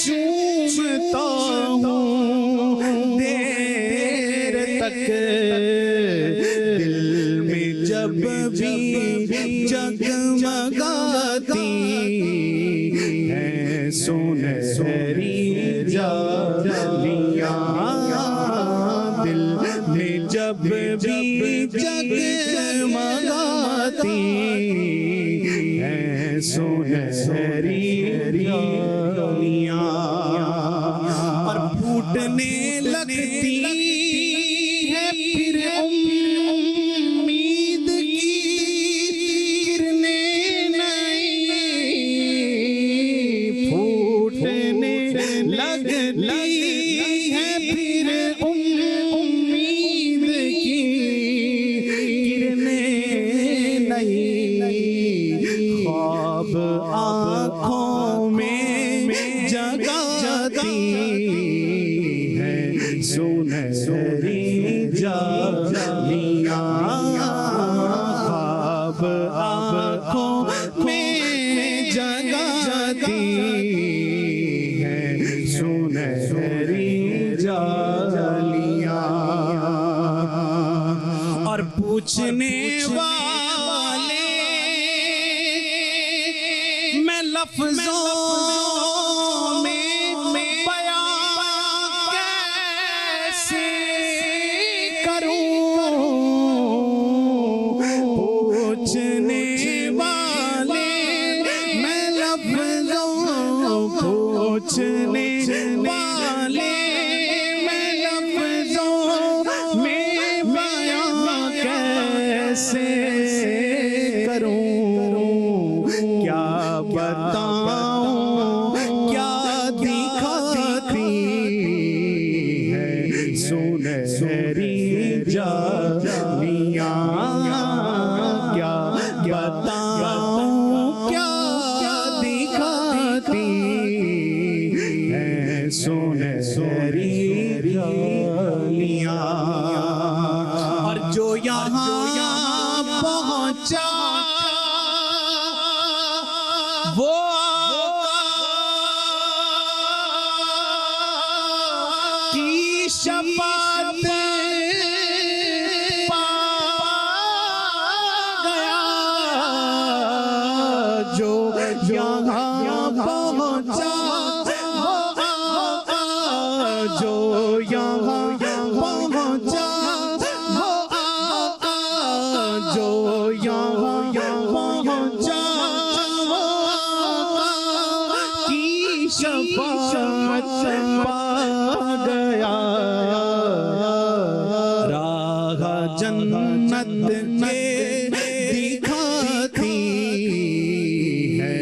S2: چومتا ہوں دیر تک، دل میں جب بھی جگمگاتی ہے سنہری جالیاں، دل میں جب بھی جگمگاتی ہے سنہری جالیاں، اور پھوٹنے لگتی ہے پھر امید کی کرنیں نئی، پھوٹنے لگتی ہے پھر امید کی کرنیں نئی، خواب آنکھوں میں جگاتی ہے سنہری جالیاں، خواب آنکھوں میں جگاتی ہے سنہری جالیاں۔ اور پوچھنے والے میں لفظوں میں بیان کیسے کروں، پوچھنے والے میں لفظوں، پوچھنے والے میں لفظوں میں بیان کیسے کروں، کیا بتاؤں کیا دکھاتی ہے سنہری جالیاں، کیا بتاؤں کیا دکھاتی ہے سنہری کی شفاعت پا گیا راہ جنت کے دکھاتی ہے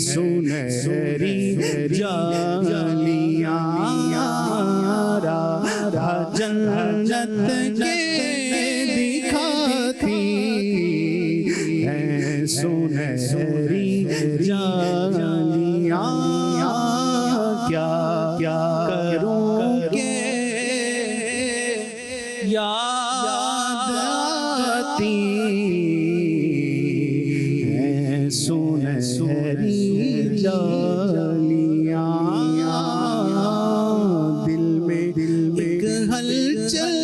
S2: سنہری جالیاں راہ جنت کے دکھاتی ہے سنہری جالیاں کیا کروں کہ یاد آتی ہے سنہری جالیاں دل میں ایک ہلچل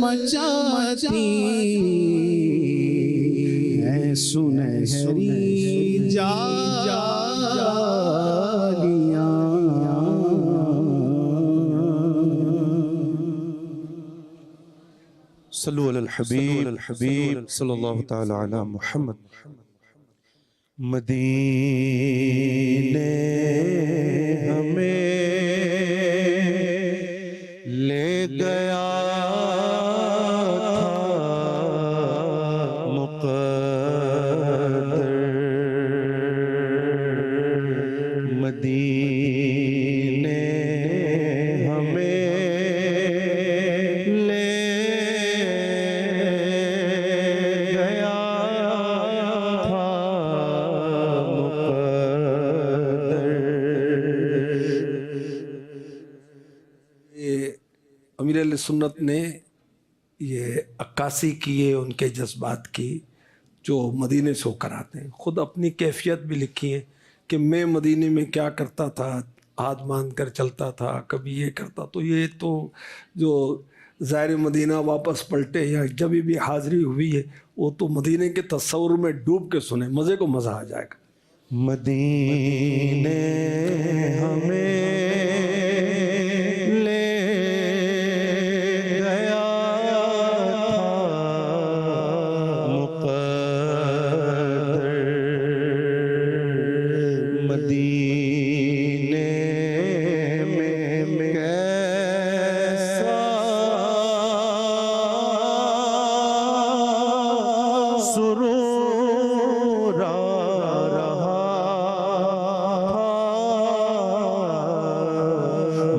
S2: مچاتی ہے سنہری جالیاں
S4: صلو علی الحبیب صلی اللہ تعالی علی محمد مدینے ہمیں لے گیا تھا مقدر مدینے ہمیں لے گیا تھا
S1: یہ امیر اہل سنت نے یہ عکاسی کی ہے ان کے جذبات کی جو مدینے سے ہو کر آتے ہیں. خود اپنی کیفیت بھی لکھی ہے کہ میں مدینے میں کیا کرتا تھا، ہاتھ باندھ کر چلتا تھا، کبھی یہ کرتا. تو یہ تو جو زائر مدینہ واپس پلٹے یا جب بھی حاضری ہوئی ہے وہ تو مدینے کے تصور میں ڈوب کے سنیں، مزے کو مزہ آ جائے گا.
S4: مدینے ہمیں لے گیا تھا مقدر مدینے میں کیسا سرور رہا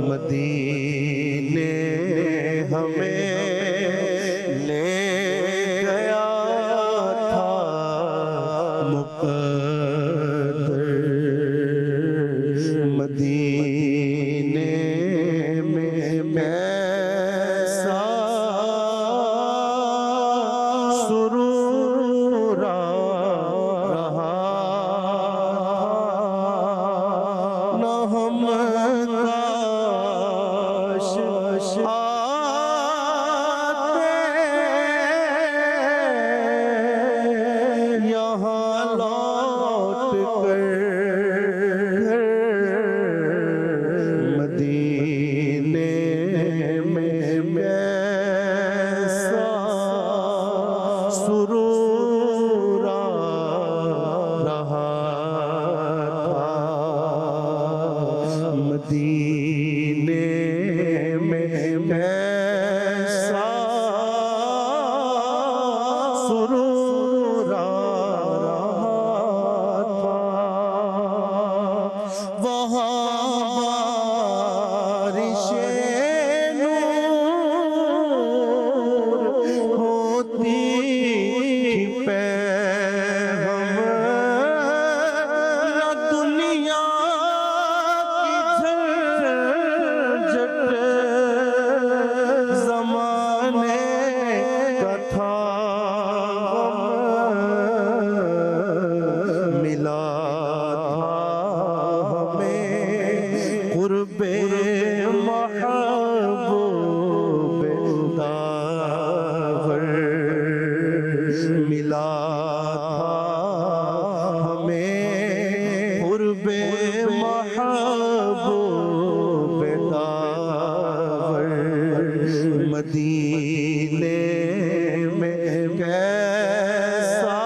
S4: مدینے ہمیں لے گیا تھا مقدر مدینے میں کیسا سرور رہا نہ ہم کاش آتے یہاں لوٹ کر مدینے میں کیسا سرور رہا تھا مدینے میں کیسا سرور رہا تھا وہاں بارش نور ہوتی پہ ہم نہ دنیا کی جھٹ زمانے کا تھا ملا تھا ہمیں قرب محبوب داور ملا تھا ہمیں قرب محبوب داور مدینے میں کیسا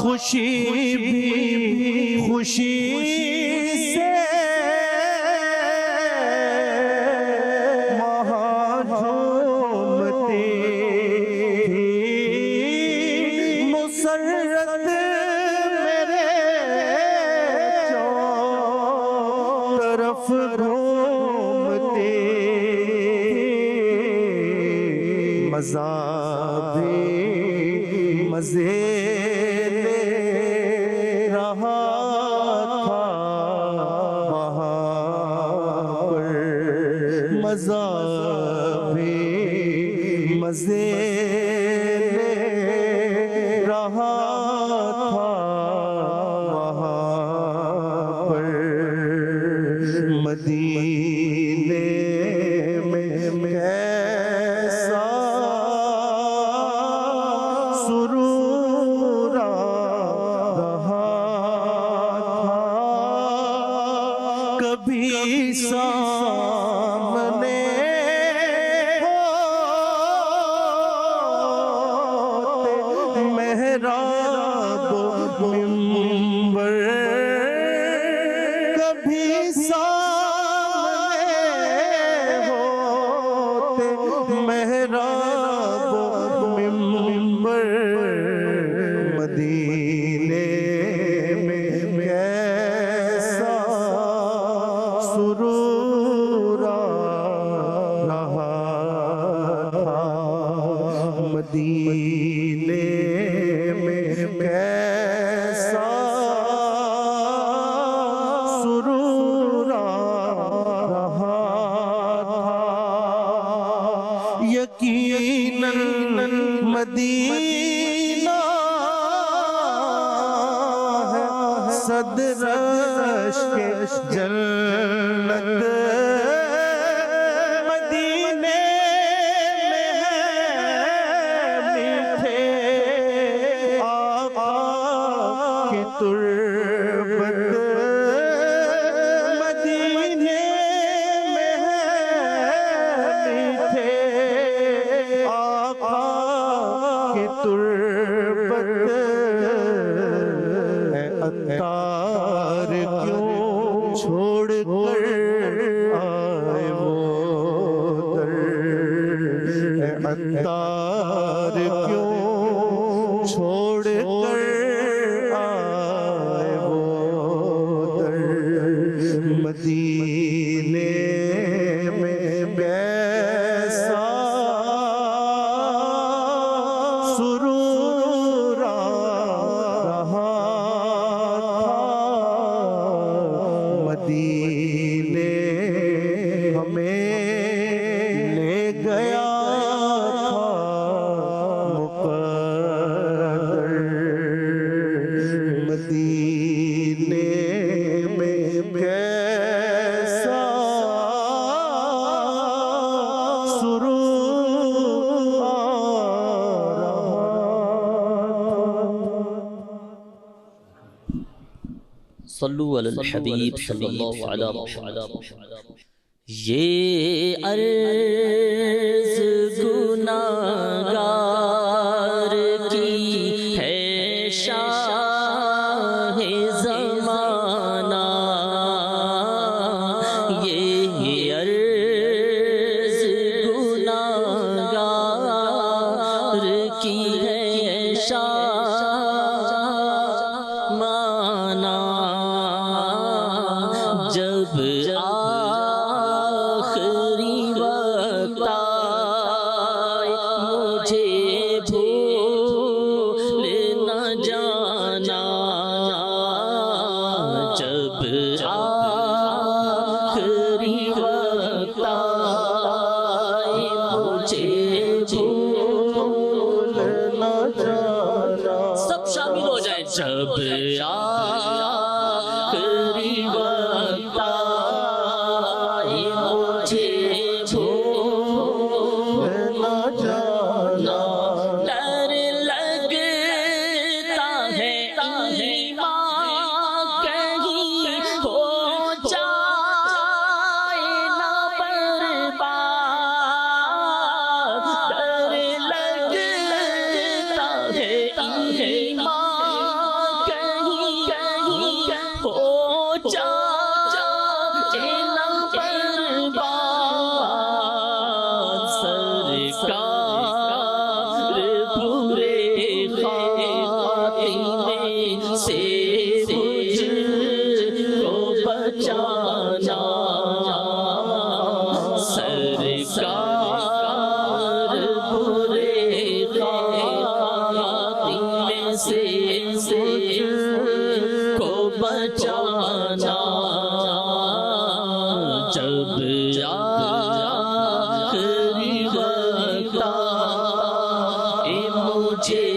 S2: خوشی بھی خوشی سے وہاں جھومتے مسرت میرے چاروں طرف گھومتے مزہ بھی مزے لے رہا تھا وہاں پر مزہ بھی مزے لے رہا تھا وہاں پر مدینے میں کیسا سرور رہا تھا کبھی سامنے ہوتے محراب و منبر کبھی سامنے ہوتے محراب و منبر مدینے میں کیسا سرور رہا تھا مدینے میں کیسا سرور رہا تھا یقیناً مدینہ ہے صدر عشق جنت مدینے میں ہے میٹھے آقا کی تربت مدینے میں ہے میٹھے آقا کی تربت اے عطار کیوں چھوڑ کر آئے وہ در اے عطار کیوں چھوڑ کر آئے وہ در مدینے میں کیسا سرور رہا تھا مدینے ہمیں لے گیا تھا مقدر مدینے میں کیسا سرور
S5: صلو علی الحبیب صلی اللہ علیہ وسلم یہ عرض گناہگار کی ہے شاہ زمانہ یہ عرض گناہگار کی ہے شاہ مانا جب آخری وقت سرکار برے خاتمے سے کو بچانا جب آخری وقت آئے مجھے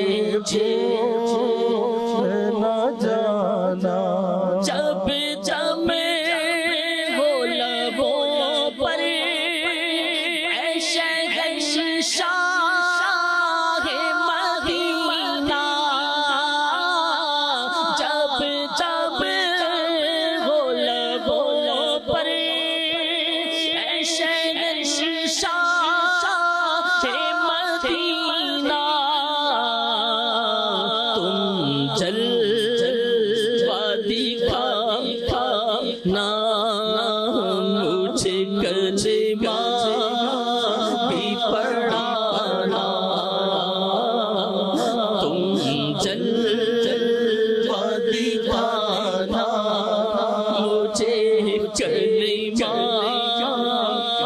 S2: نہ جانا
S5: جب جب ہو لبوں پر اے شہنشاہ مدینہ جب جب ہو لبوں پر اے شہنشاہ مدینہ تم جلوہ دکھانا مجھے کلمہ بھی پڑھانا تم جلوہ دکھانا مجھے کلمہ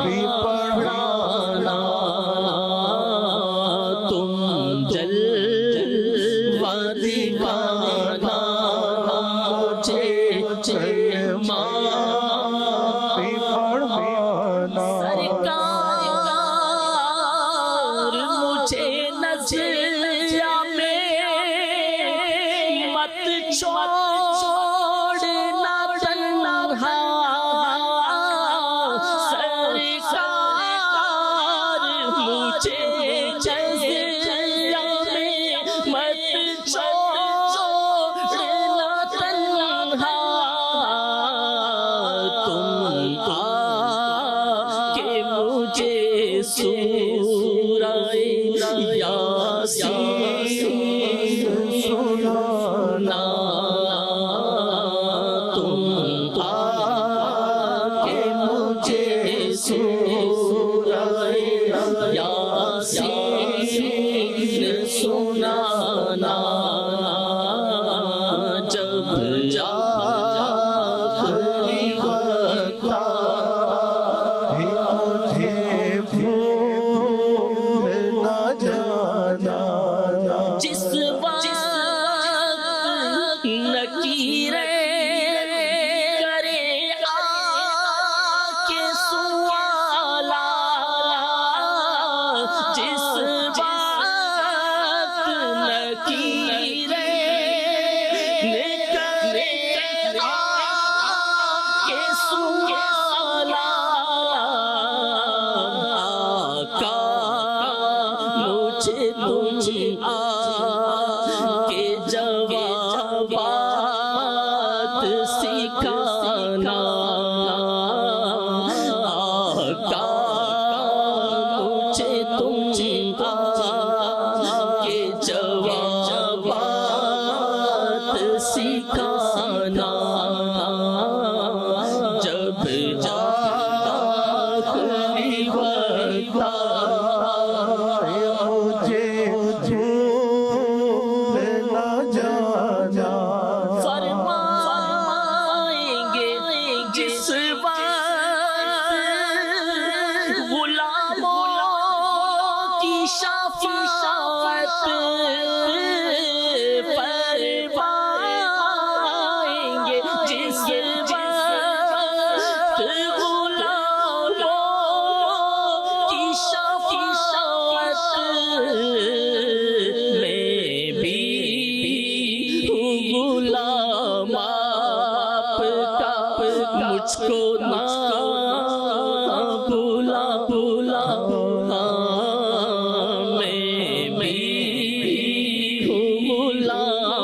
S5: بھی پڑھانا تم جلوہ دکھانا مجھے کلمہ
S2: بھی پڑھانا
S5: سرکار مجھے نظریہ میں مت چھوڑنا تنہا سرکار مجھے نظریہ میں مت چھوڑنا تنہا تم آ کے مجھے سورہ یاسین سنانا تم آ کے مجھے سورہ یاسین سنانا جب آخری وقت
S2: مجھے بھول نہ جانا
S5: جس وقت نکیریں کرے آ کے سوالات جس وقت نکیریں کرے آ کے سوالات آقا مجھے تم آ کے جوابات سکھانا آقا مجھے تم آ کے جوابات سکھانا جب آخری وقت
S2: مجھے بھول نہ جانا
S5: فرمائیں گے جس وقت غلاموں کی شفاعت فرمائیں گے جس وقت غلاموں کی شفاعت میں بھی ہوں غلام آپ کا مجھ کو نہ بھولا میں بھی ہوں غلام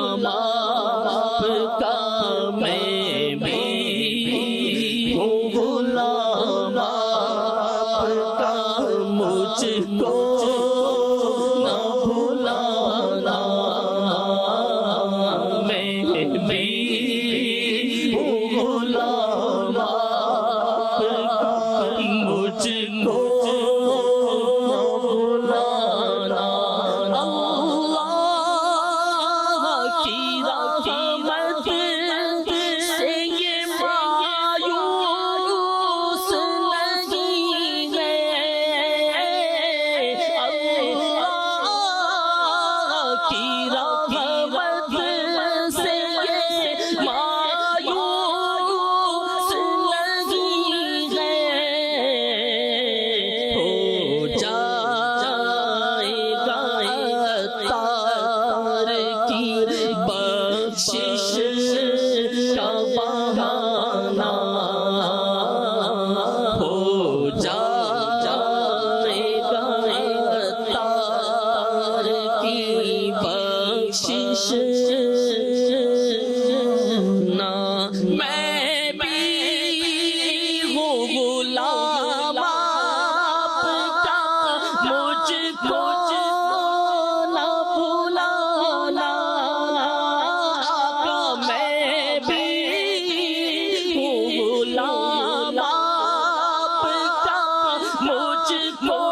S5: کو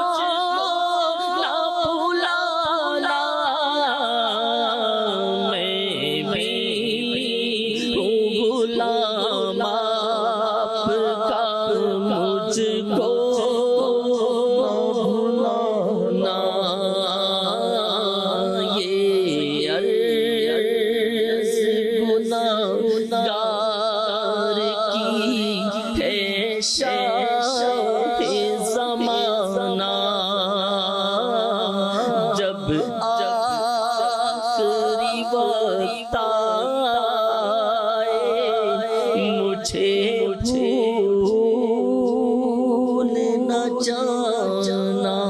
S5: نہ بھلانا، میں بھی ہوں غلام آپ کا، مجھ کو نہ بھلانا، یہ عرض گناہگار کی ہے شاہ زمانہ، جب آخری وقت آئے مجھے بھول نہ جانا۔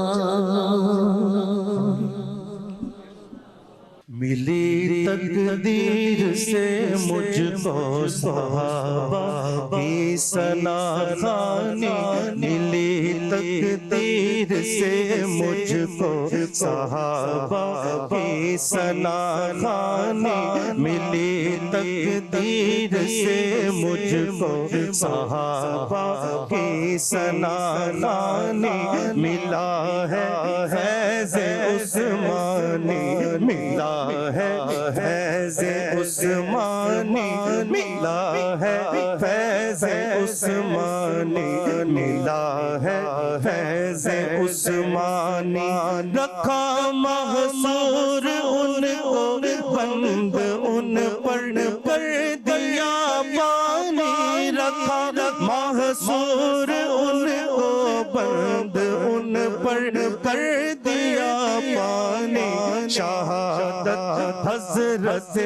S2: ملی تقدیر سے مجھ کو صحابہ کی ثنا خوانی، ملی تقدیر سے مجھ کو صحابہ کی ثنا خوانی، ملی تقدیر سے مجھ کو صحابہ کی ثنا خوانی، ملا ہے فیض عثمانی، ملا ہے فیض عثمانی، ملا ہے فیض عثمانی، ملا ہے فیض عثمانی، رکھا محصور ان کو بند ان پر کر دیا پانی، رکھا محصور ان کو بند ان پر کر دیا پانی، شہادت حضرت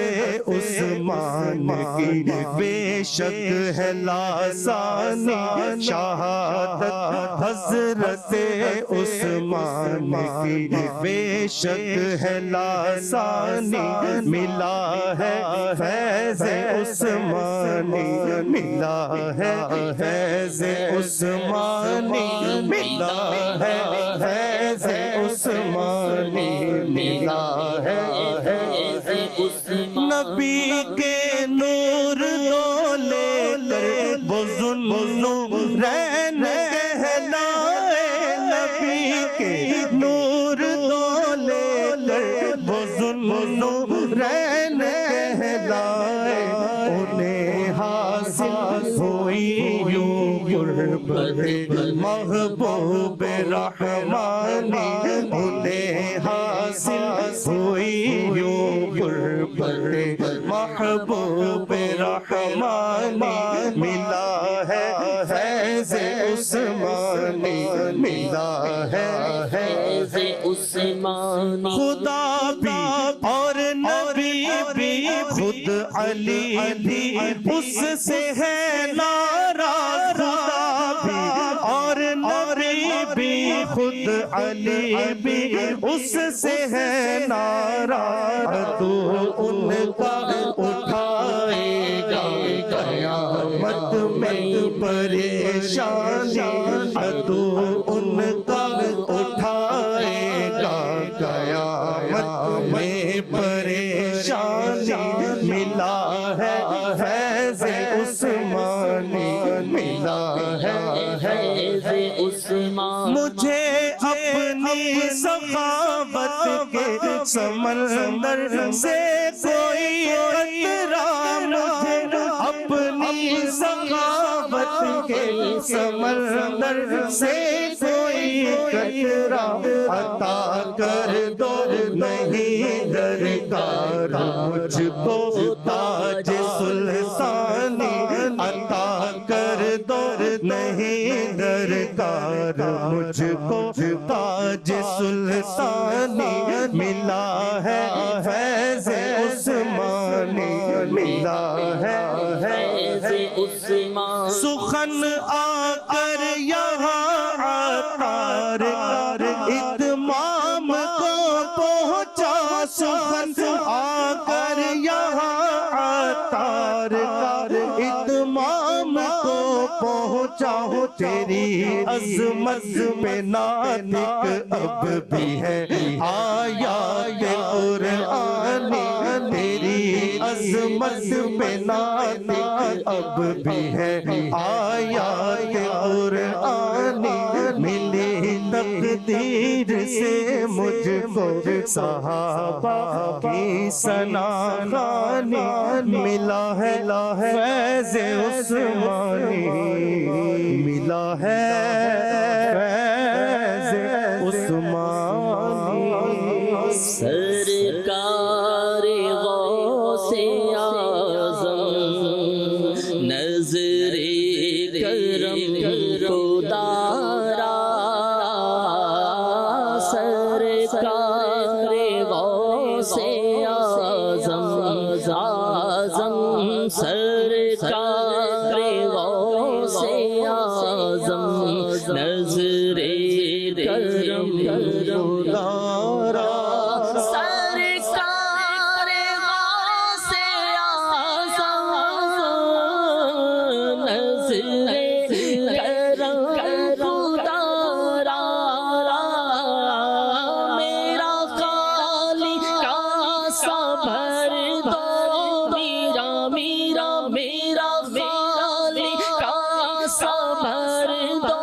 S2: عثمان کی بے شک ہے لاسانی، شہادت حضرت عثمان کی بے شک ہے لاسانی، ملا ہے فیض عثمانی، ملا ہے فیض عثمانی، ملا ہے فیض عثمانی، ملا ہے نبی کے نور دو لے کر وہ ذوالنورین کہلائے، نبی کے نور دو لے کر وہ ذوالنورین کہلائے، انہیں حاصل ہوئی یوں غربت محبوب رحمانی، انہیں حاصل ہوئی یوں غربت محبوب رحمانی، ملا ہے فیض عثمانی، ملا ہے فیض عثمانی، خدا بھی اور نبی بھی خود علی بھی اس سے ہے ناراض، خدا بھی اور نبی بھی خود علی بھی اس سے ہے ناراض، تو ان کا اٹھائے گا قیامت میں پریشانی، تو ان کا اٹھائے گا قیامت میں پریشانی، ملا ہے فیض عثمانی، ملا ہے فیض عثمانی، مجھے اپنی سخاوت کے سمندر سے کوئی قطرہ، مجھے اپنی سخاوت کے سمندر سے کوئی قطرہ عطا کر دو، نہیں درکار مجھ کو تاج سلطانی، عطا کر دو نہیں درکار مجھ کو تاج سلطانی، ملا ہے فیض عثمانی، ملا ہے فیض عثمانی، سخن آ کر یہاں عطار کر اتمام کو پہنچا، سخن آ کر یہاں عطار کر اتمام کو پہنچا، تیری عظمت پہ ناطق اب بھی ہے آیات قرآنی، تیری عظمت پہ ناطق اب بھی ہے آیات قرآنی، ملی تقدیر سے مجھ کو صحابہ کی سناخانی ملا ہے فیض عثمانی ملا ہے فیض عثمانی
S5: سرکار غوث اعظم نظر کرم کو دارا سرکار غوث اعظم سرکار غوث اعظم نظر کرم کو دارا سرکار غوث اعظم نظر کرم کو دارا میرا خالی کاسا بھر دو میرا خالی کاسا بھر دو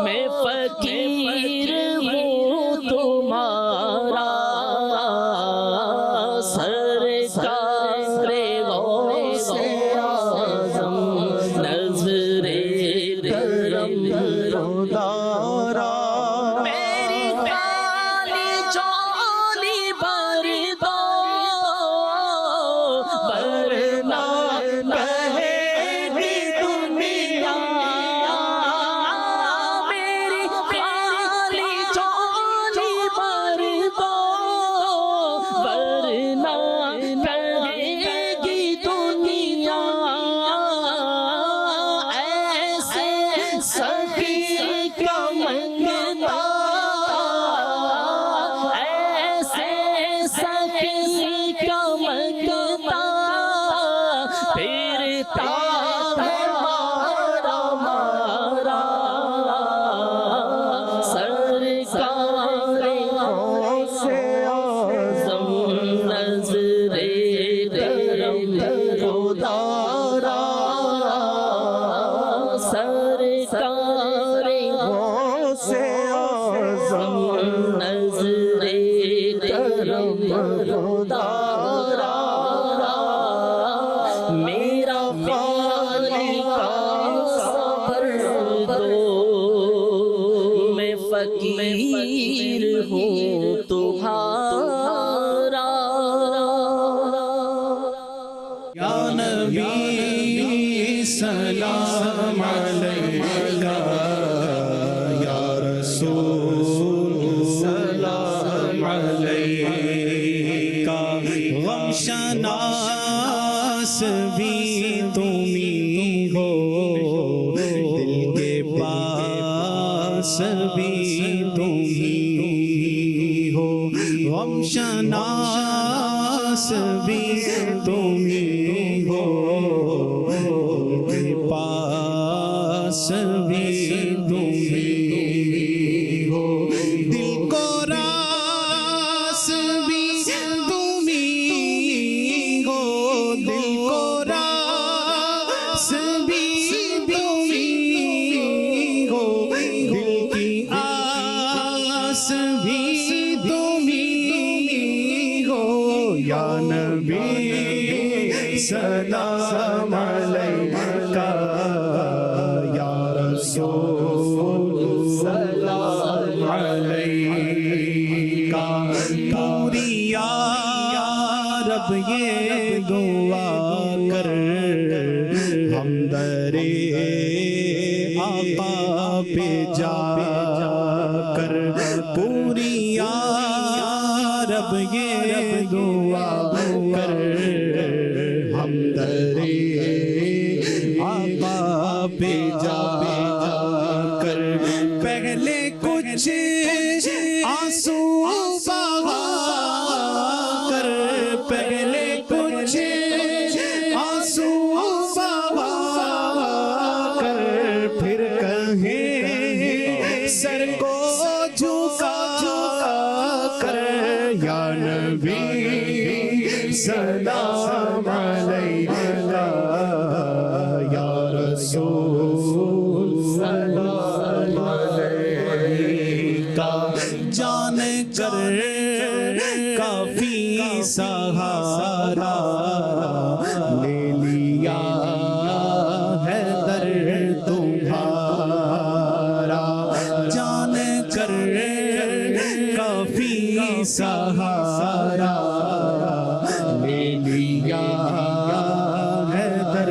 S5: میں فقیر ہوں تمہارا سرکار غوث اعظم نظر کرم کو دارا میری کالی چولی بھر دو ورنہ کہے گی دنیا میری کالی چولی بھر دو ورنہ کہے گی دنیا ایسے سخی کا منگتا ایسے سخی کا منگتا پھرتا ہے مارا سرکار غوث اعظم نظر کرم کو دارا سرکار غوث اعظم نظر کرم کو دارا میرا خالی کاسا بھر دو میں فقیر ہوں تمہارا
S2: یا نبی سلام علیکہ یا رسول سلام علیکہ غم شناس بھی تمہیں ہو دل کے پاس بھی تمہیں ہو غم شناس بھی تمہیں ہو دل کے پاس بھی تمہیں ہو دل کو راس بھی تمہیں ہو دل کو راس بھی تمہیں ہو دل کی آس بھی تمہیں ہو یا نبی سلام علیکہ یا رسول سلام علیکہ پوری یا رب یہ دعا کر ہم در آقا پہ جا کر پوری یا رب یہ دعا کر ہم در آقا پہ جا کر پہلے کچھ آنسو بہا کر پہلے کچھ آنسو بہا کر پھر کہیں سر کو جھکا کر یا نبی سلام علیکہ یا رسول سلام علیکہ کر کافی سہارا لے لیا ہے در تمہارا، جان کر کافی سہارا لے لیا ہے در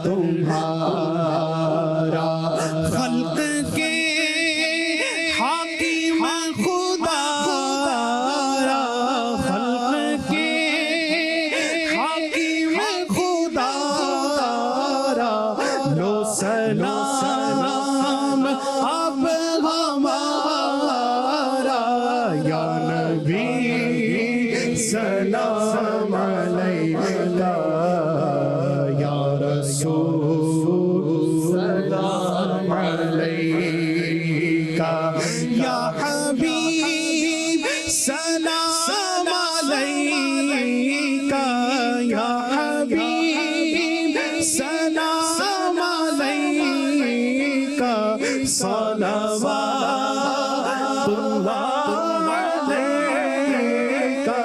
S2: تمہارا، خلق کے حاکم خدا را، خلق کے حاکم خدا را، لو سلام اب ہمارا، یا نبی سلام علیکہ، یا رسول سلام علیکہ، یا حبیب سلام علیکہ، یا حبیب سلام علیکہ، صلوات اللہ علیکہ،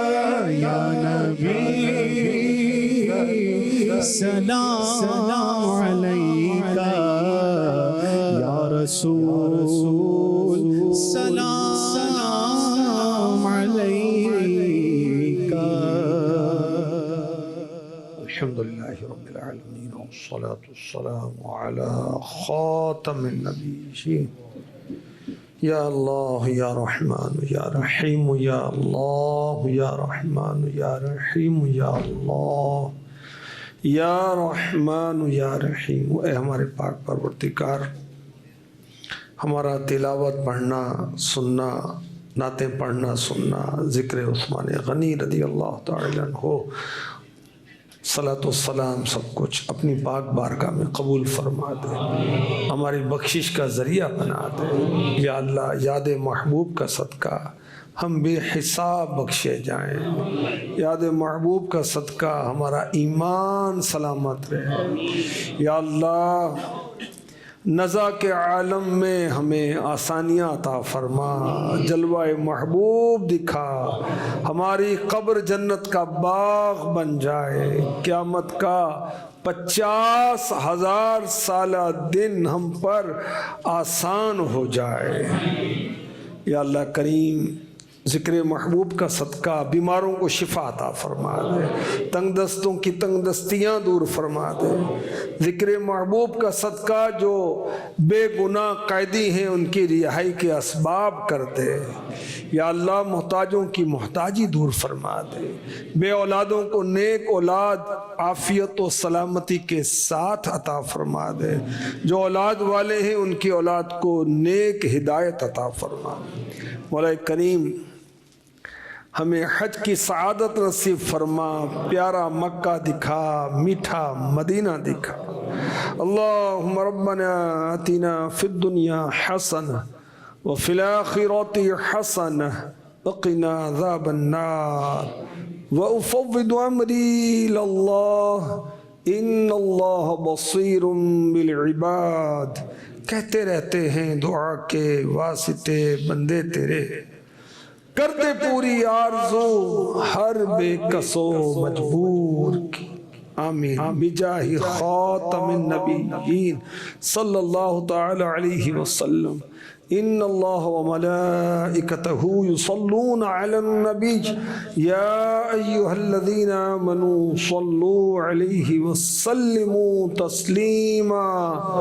S2: یا نبی سلام علیکہ، یا رسول سلام علیکہ۔
S1: الحمدللہ رب العالمین والصلاة والسلام على خاتم النبیین، یا اللہ یا رحمان یا رحیم، یا اللہ یا رحمان یا رحیم، یا اللہ یا رحمان یا رحیم۔ اے ہمارے پاک پروردگار، ہمارا تلاوت پڑھنا سننا، نعتیں پڑھنا سننا، ذکر عثمان غنی رضی اللہ تعالی عنہ، صلاۃ والسلام، سب کچھ اپنی پاک بارگاہ میں قبول فرما دے، ہماری بخشش کا ذریعہ بنا دے۔ یا اللہ، یاد محبوب کا صدقہ ہم بے حساب بخشے جائیں، یاد محبوب کا صدقہ ہمارا ایمان سلامت رہے۔ یا اللہ، نزا کے عالم میں ہمیں آسانیاں عطا فرما، جلوہ محبوب دکھا، ہماری قبر جنت کا باغ بن جائے، قیامت کا 50,000 سالہ دن ہم پر آسان ہو جائے۔ یا اللہ کریم، ذکر محبوب کا صدقہ بیماروں کو شفا عطا فرما دے، تنگ دستوں کی تنگ دستیاں دور فرما دے۔ ذکر محبوب کا صدقہ جو بے گناہ قیدی ہیں ان کی رہائی کے اسباب کر دے۔ یا اللہ، محتاجوں کی محتاجی دور فرما دے، بے اولادوں کو نیک اولاد عافیت و سلامتی کے ساتھ عطا فرما دے، جو اولاد والے ہیں ان کی اولاد کو نیک ہدایت عطا فرما دے۔ مولا کریم، ہمیں حج کی سعادت نصیب فرما، پیارا مکہ دکھا، میٹھا مدینہ دکھا۔ اللہم ربنا آتنا فی الدنیا حسنہ وفی الآخرۃ حسنہ وقنا عذاب النار، وافوض امری للہ ان اللہ بصیر بالعباد۔ کہتے رہتے ہیں دعا کے واسطے بندے تیرے، کر دے پوری آرزو ہر بے کسو مجبور کی۔ آمین بجاہ خاتم النبیین صلی اللہ تعالی علیہ وسلم۔ ان اللہ وملائکتہ یصلون علی النبی یا ایہا الذین آمنوا صلوا علیہ وسلموا تسلیما۔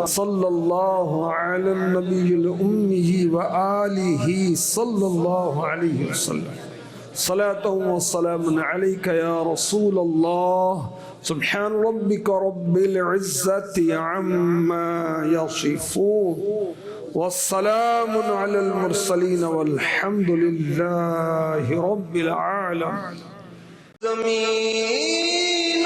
S1: صلی اللہ علی النبی الأمی وآلہ صلی اللہ علیہ وسلم۔ صلاة وسلام علیک یا رسول اللہ۔ سبحان ربک رب العزة عما یصفون، والسلام علی المرسلین والحمد للہ رب العالمین۔ زمین